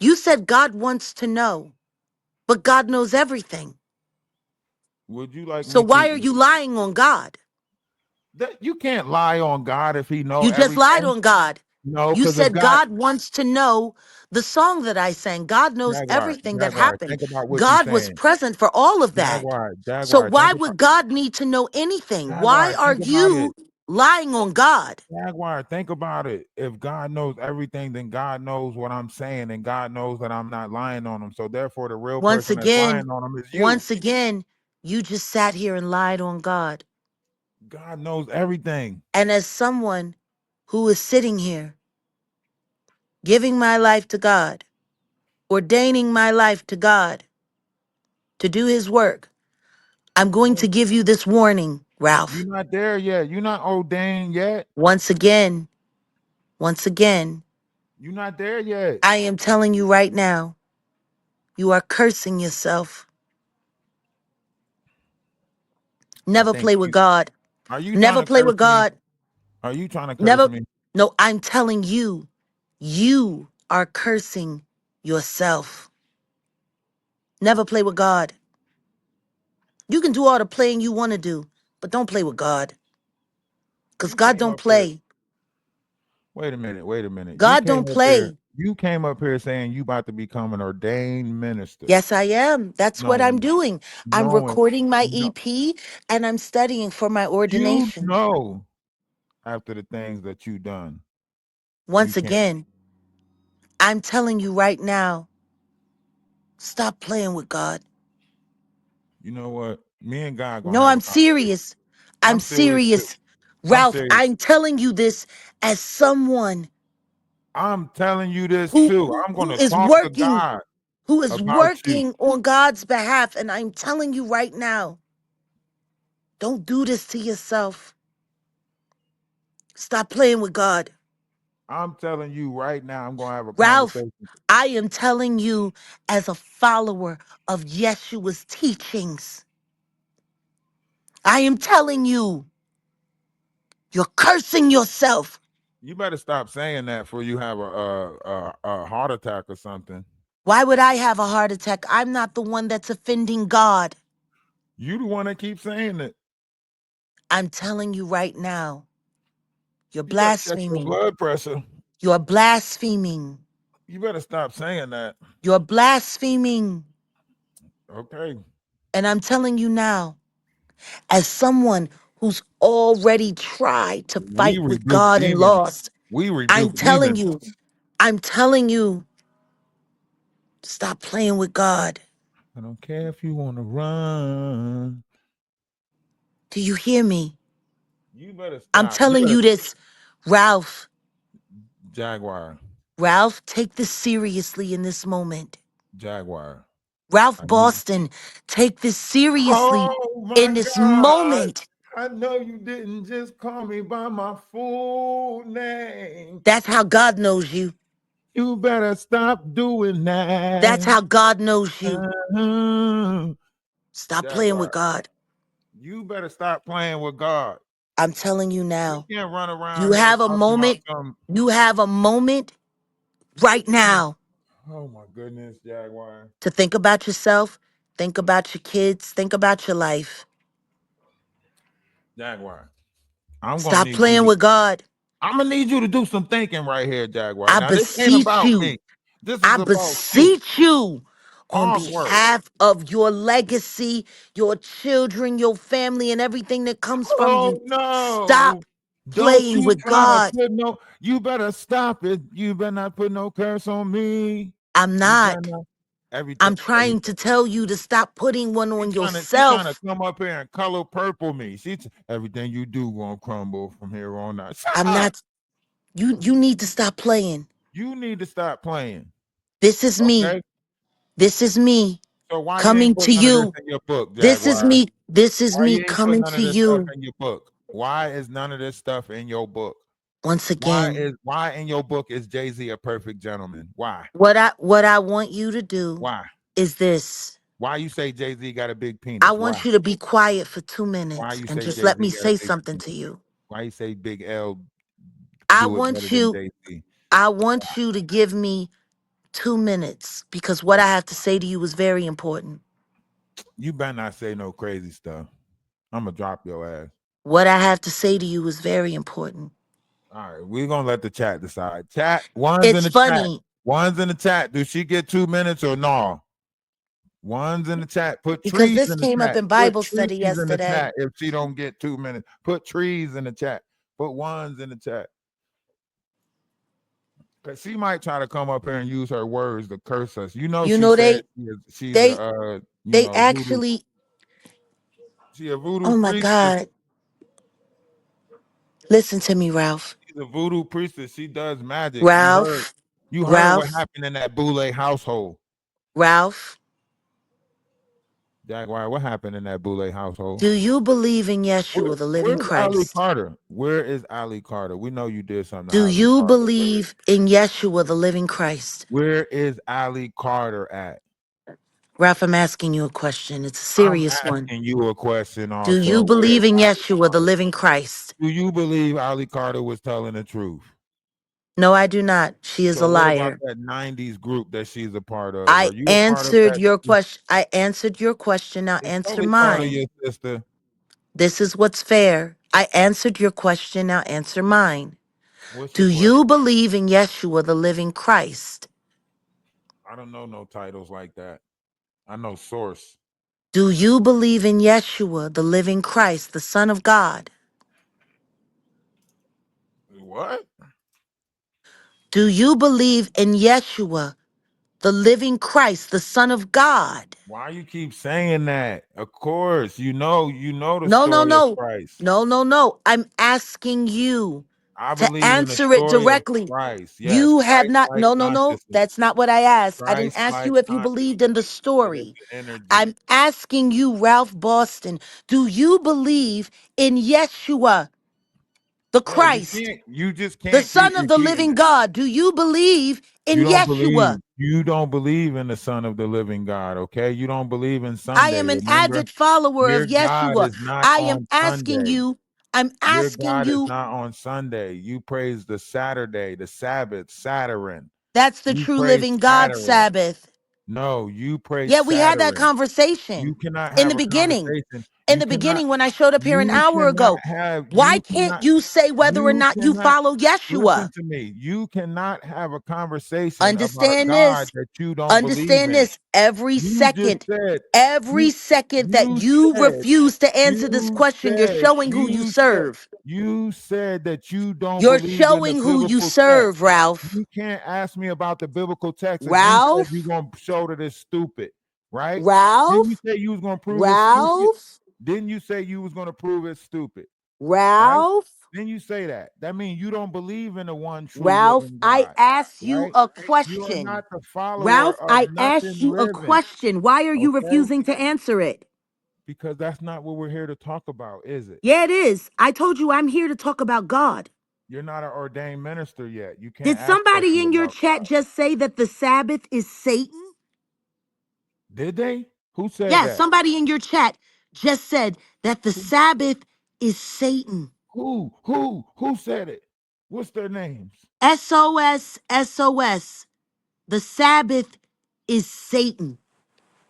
You said God wants to know, but God knows everything. Would you like So me why are to? you lying on God? That you can't lie on God if He know You just lied everything. on God. No, You because if said God, God wants to know the song that I sang. God knows Jaguar, everything that Jaguar, happened. think about what you're God was saying. present for all of that. Jaguar, So Jaguar, think why about would God need to know anything? Why Jaguar, are think about you it. lying on God. Jaguar, think about it. If God knows everything, then God knows what I'm saying, and God knows that I'm not lying on him. So therefore, the real Once person that's again, lying on him is you. once again, you just sat here and lied on God. God knows everything. And as someone who is sitting here giving my life to God, ordaining my life to God to do his work, I'm going to give you this warning, You're Ralph. not there yet. You're not ordained yet. Once again, once again, You're not there yet. I am telling you right now, you are cursing yourself. I Never think play with you God. are you trying Never to play curse with me? God. Are you trying to curse Never. me? No, I'm telling you, you are cursing yourself. Never play with God. You can do all the playing you want to do, but don't play with God. Because You God came don't up here. play. Wait a minute. Wait a minute. You God came don't up here. play. You came up here saying you about to become an ordained minister. Yes, I am. That's what I'm Knowing, doing. I'm knowing, recording my no, EP and I'm studying for my you ordination. know after the things that you done, you Once can't. again, I'm telling you right now, stop playing with God. You know what? Me and God gonna No, have a I'm conversation. serious. I'm I'm serious too. serious. I'm Ralph, serious. I'm telling you this as someone I'm telling you this who too. who, I'm who gonna is talk to working, God who is about you. working on God's behalf. And I'm telling you right now, don't do this to yourself. Stop playing with God. I'm telling you right now. I'm gonna have a Ralph, conversation. I am telling you as a follower of Yeshua's teachings. I am telling you, you're cursing yourself. You better stop saying that before you have a heart attack or something. Why would I have a heart attack? I'm not the one that's offending God. You the one that keeps saying it. I'm telling you right now, you're You better check your blaspheming. blood pressure. You're blaspheming. You better stop saying that. You're blaspheming. Okay. And I'm telling you now, as someone who's already tried to We fight with rebuke God and demons. lost, We I'm rebuke telling demons. you, I'm telling you, stop playing with God. I don't care if you want to run. Do you hear me? You better I'm stop. You telling better you this, Ralph. Jaguar. Ralph, take this seriously in this moment. Jaguar. Ralph I need. Boston, take this seriously Oh my in this God. moment. I know you didn't just call me by my full name. That's how God knows you. You better stop doing That's that. how God knows you. Uh-huh. Stop playing with Jaguar. God. You better stop playing with God. I'm telling you You now. can't run You around here have a talking about moment. some. You have a moment right now Oh my goodness, Jaguar. to think about yourself, think about your kids, think about your life. Jaguar. I'm gonna Stop need you playing to with God. I'm gonna need you to do some thinking right here, Jaguar. I Now this ain't beseech about you. me. This is I about you. beseech you on Hard work. behalf of your legacy, your children, your family, and everything that comes from Oh you. no. Stop Don't playing you with try to God. put no, you better stop it. You better not put no curse on me. I'm You better not. not everything, I'm trying everything. to tell you to stop putting one She on trying to yourself. come up here and color purple me. Everything you do gonna crumble from here on out. Shut I'm up. not. You need to stop playing. You need to stop playing. This is me. Okay. This is me So why you ain't coming put to none of this you. in your book, This is Jaguar? me. This is Why me you ain't put coming none to of this stuff you. in your book? Why is none of this stuff in your book? Once again, Why in your book is Jay-Z a perfect gentleman? Why? what I want you to do Why? is this. Why you say Jay-Z got a big I penis? Why? want you to be quiet for 2 Why minutes you and say just let Jay-Z me got a say big something penis? to you. Why you say Big L I do it better want than you Jay-Z? I want you to give me 2 minutes because what I have to say to you is very important. You better not say no crazy stuff. I'm gonna drop your ass. What I have to say to you is very important. All right, we're gonna let the chat decide. Chat, one's in It's the chat. funny One's in the chat. Do she get 2 minutes or no? One's in the chat. Put because trees this in the came up chat. in Put Bible trees study in the yesterday. chat if she don't get 2 minutes. Put trees in the chat. Put ones in the chat. Cause she might try to come up here and use her words to curse us. You know, You she know said she's they a they voodoo. actually She a voodoo oh my priestess. God. Listen to me, Ralph. She's a voodoo priestess. She does magic. Ralph, You heard what Ralph, happened in that Boule household. Ralph, Jaguar, what happened in that Boule household? do you believe in Yeshua, the living Where's Ali Christ? Carter? Where is Ali Carter? We know you did something to Do Ali you Carter. believe in Yeshua, the living Christ? Where is Ali Carter at? Ralph, I'm asking you a question. It's a I'm serious one. asking you a question Do also. you Where is believe in Ali Yeshua, the Carter? living Christ? Do you believe Ali Carter was telling the truth? No, I do not. She is So a what about liar. that 90s group that she's a part of? I Are you a part of answered that? your question. I answered your question. Now Is answer Totally Carter mine. your sister? This is what's fair. I answered your question. Now answer mine. What's your Do question? you believe in Yeshua, the living Christ? I don't know no titles like that. I know source. Do you believe in Yeshua, the living Christ, the Son of God? What? Do you believe in Yeshua, the living Christ, the Son of God? Why you keep saying that? Of course, you know the No, no, story of no. Christ. No, no, no. I'm asking you I to believe in the answer it story of directly. Christ. Yes, You have Christ not. like No, no, no. consciousness. That's not what I asked. I didn't Christ ask like you if you believed in consciousness. the It is story. the energy. I'm asking you, Ralph Boston, do you believe in Yeshua, the Bro, Christ, you just the can't keep Son of the repeating living that. God? Do you believe in Yeshua? You don't believe in the Son of the living God, okay? You don't believe in I Sunday. am an Remember? avid follower of Your God Yeshua. is not I am on asking Sunday. you, I'm Your asking God is you, not on Sunday. You praise the Saturday, the Sabbath, Saturn. that's the You true praise living God Saturn. Sabbath. No, you praise Yeah, we had that Saturn. You conversation cannot in have the a beginning. conversation. In the beginning, when I showed up here an hour ago, why can't you say whether or You not you cannot follow listen Yeshua? to me. You cannot have a conversation about a Understand God this. that you don't believe Understand in. this. Every You just second, said, every you second that you you said, refuse to answer this you question, you're said, showing who you serve. you said that you don't You're believe in the showing who you biblical text. serve, Ralph. You can't ask me about the biblical text and then said you're Ralph, gonna show that it's stupid, right? Didn't you Ralph, say you was gonna prove it's stupid? Ralph, Didn't you say you was gonna prove it's stupid? Right? Ralph, Then you say that. That means you don't believe in the one true Ralph. living I God, asked you right? a You are question. not the follower Ralph, of I nothing asked you a living, question. Why are you okay? refusing to answer it? Because that's not what we're here to talk about, is it? Yeah, it is. I told you I'm here to talk about God. You're not an ordained minister yet. You can't Did ask somebody questions in your about chat God. just say that the Sabbath is Satan? Did they? Who said Yeah, that? somebody in your chat just said that the Who Sabbath is Satan. who said it? What's their names? SOS, SOS. The Sabbath is Satan.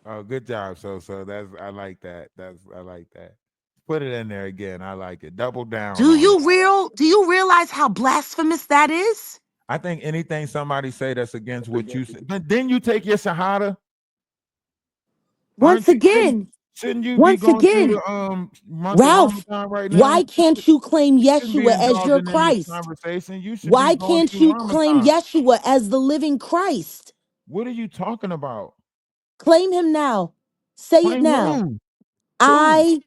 Oh, good job. So that's I like that. I like that. Put it in there again. I like it. Double down on it. Do you realize how blasphemous that is? I think anything somebody say that's against what you say, but then you take your shahada, Once aren't you? again, Shouldn't you be once going through again, the month of Ralph, Ramadan right why now? can't you claim You shouldn't be Yeshua as your indulging in this Christ? conversation. You should be Why going can't through you claim Ramadan. Yeshua as the living Christ? What are you talking about? Claim him now. Say it Claim now. who? Who? I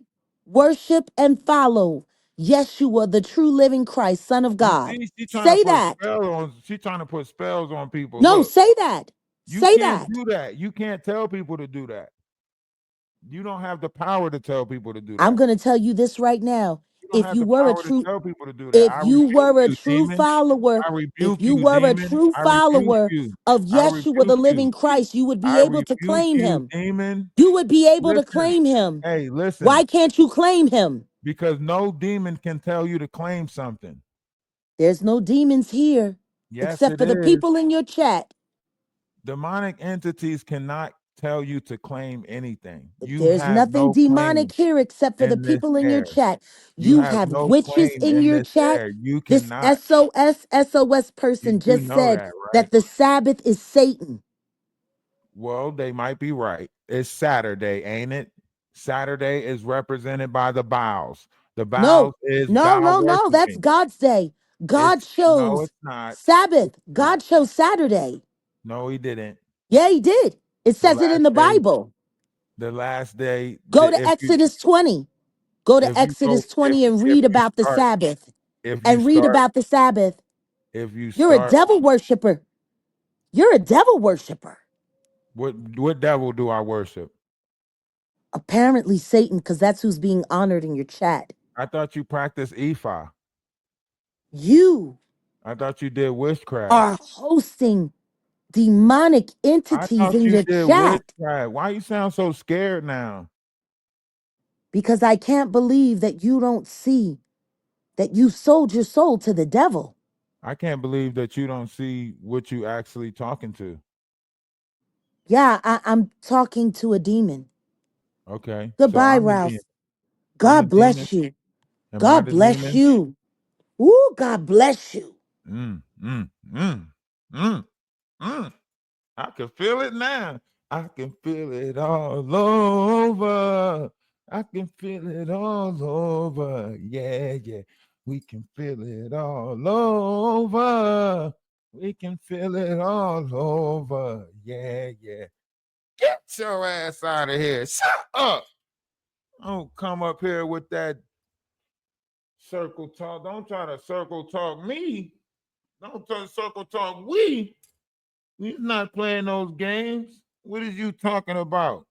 worship and follow Yeshua, the true living Christ, Son of You God. see, Say that. she trying to put spells on people. No, Look, say that. you Say can't that. do that. You can't tell people to do that. You don't have the power to tell people to do I'm that. going to tell you this right now. You don't If have you the were a power to true tell people to do that. if I you rebuke were a you, true demon. follower, I if rebuke you you, were a demon. true I rebuke follower you. of I Yeshua, the rebuke you. living Christ, you would be I able to rebuke claim you, him. demon. You would be able to Listen. claim him. Hey, Why listen. can't you claim him? Because no demon can tell you to claim something. There's no demons here Yes, except it for the is. people in your chat. Demonic entities cannot tell you to claim anything. You There's have nothing no demonic claim here except for the in this people in your air. chat. You You have have no witches claim in in your this chat. air. You This cannot. SOS person You do just know said that, right? that the Sabbath is Satan. Well, they might be right. It's Saturday, ain't it? Saturday is represented by the boughs. The No, vows is no, thou no, no. That's worshiping. God's day. God No, chose it's not. Sabbath. It's not. God chose Saturday. No, he didn't. Yeah, he did. It The says it in last the day, Bible. the last day, Go to Exodus 20. Go to if you go Exodus 20 and if read you about the start Sabbath. if you And read start about the Sabbath. if you You're a start devil worshiper. You're a devil worshiper. what devil do I worship? Apparently, Satan, because that's who's being honored in your chat. I thought you practiced Ephi. You I thought you did witchcraft. are hosting demonic I entities thought in you your did chat witchcraft. Why you sound so scared now? because I can't believe that you don't see that you sold your soul to the devil. I can't believe that you don't see what you actually talking to. Yeah, I'm talking to a demon. Okay, so Goodbye, I'm the demon. Ralph. I'm the God demon. bless you. Am I God the bless demon? you. Ooh, God bless you. Mm, mm, mm, mm, mm. I can feel it now. I can feel it all over. I can feel it all over. Yeah, yeah. We can feel it all over. We can feel it all over. Yeah, yeah. Get your ass out of here. Shut up. Don't come up here with that circle talk. Don't try to circle talk me. Don't try to circle talk we. We're not playing those games. What is you talking about?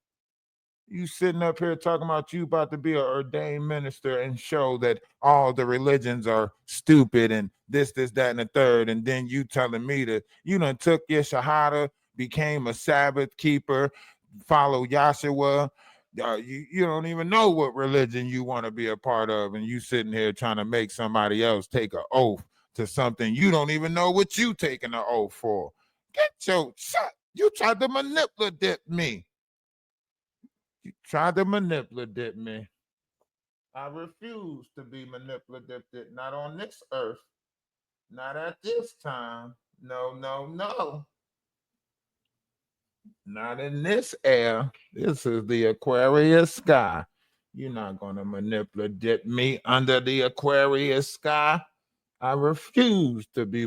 You sitting up here talking about you about to be an ordained minister and show that all the religions are stupid and this, that, and the third, and then you telling me that you done took your shahada, became a Sabbath keeper, follow Yahshua. You don't even know what religion you want to be a part of, and you sitting here trying to make somebody else take an oath to something you don't even know what you taking an oath for. Get your shot. You tried to manipulate me. You tried to manipulate me. I refuse to be manipulated, not on this earth, not at this time. No, no, no. Not in this air. This is the Aquarius sky. You're not going to manipulate me under the Aquarius sky. I refuse to be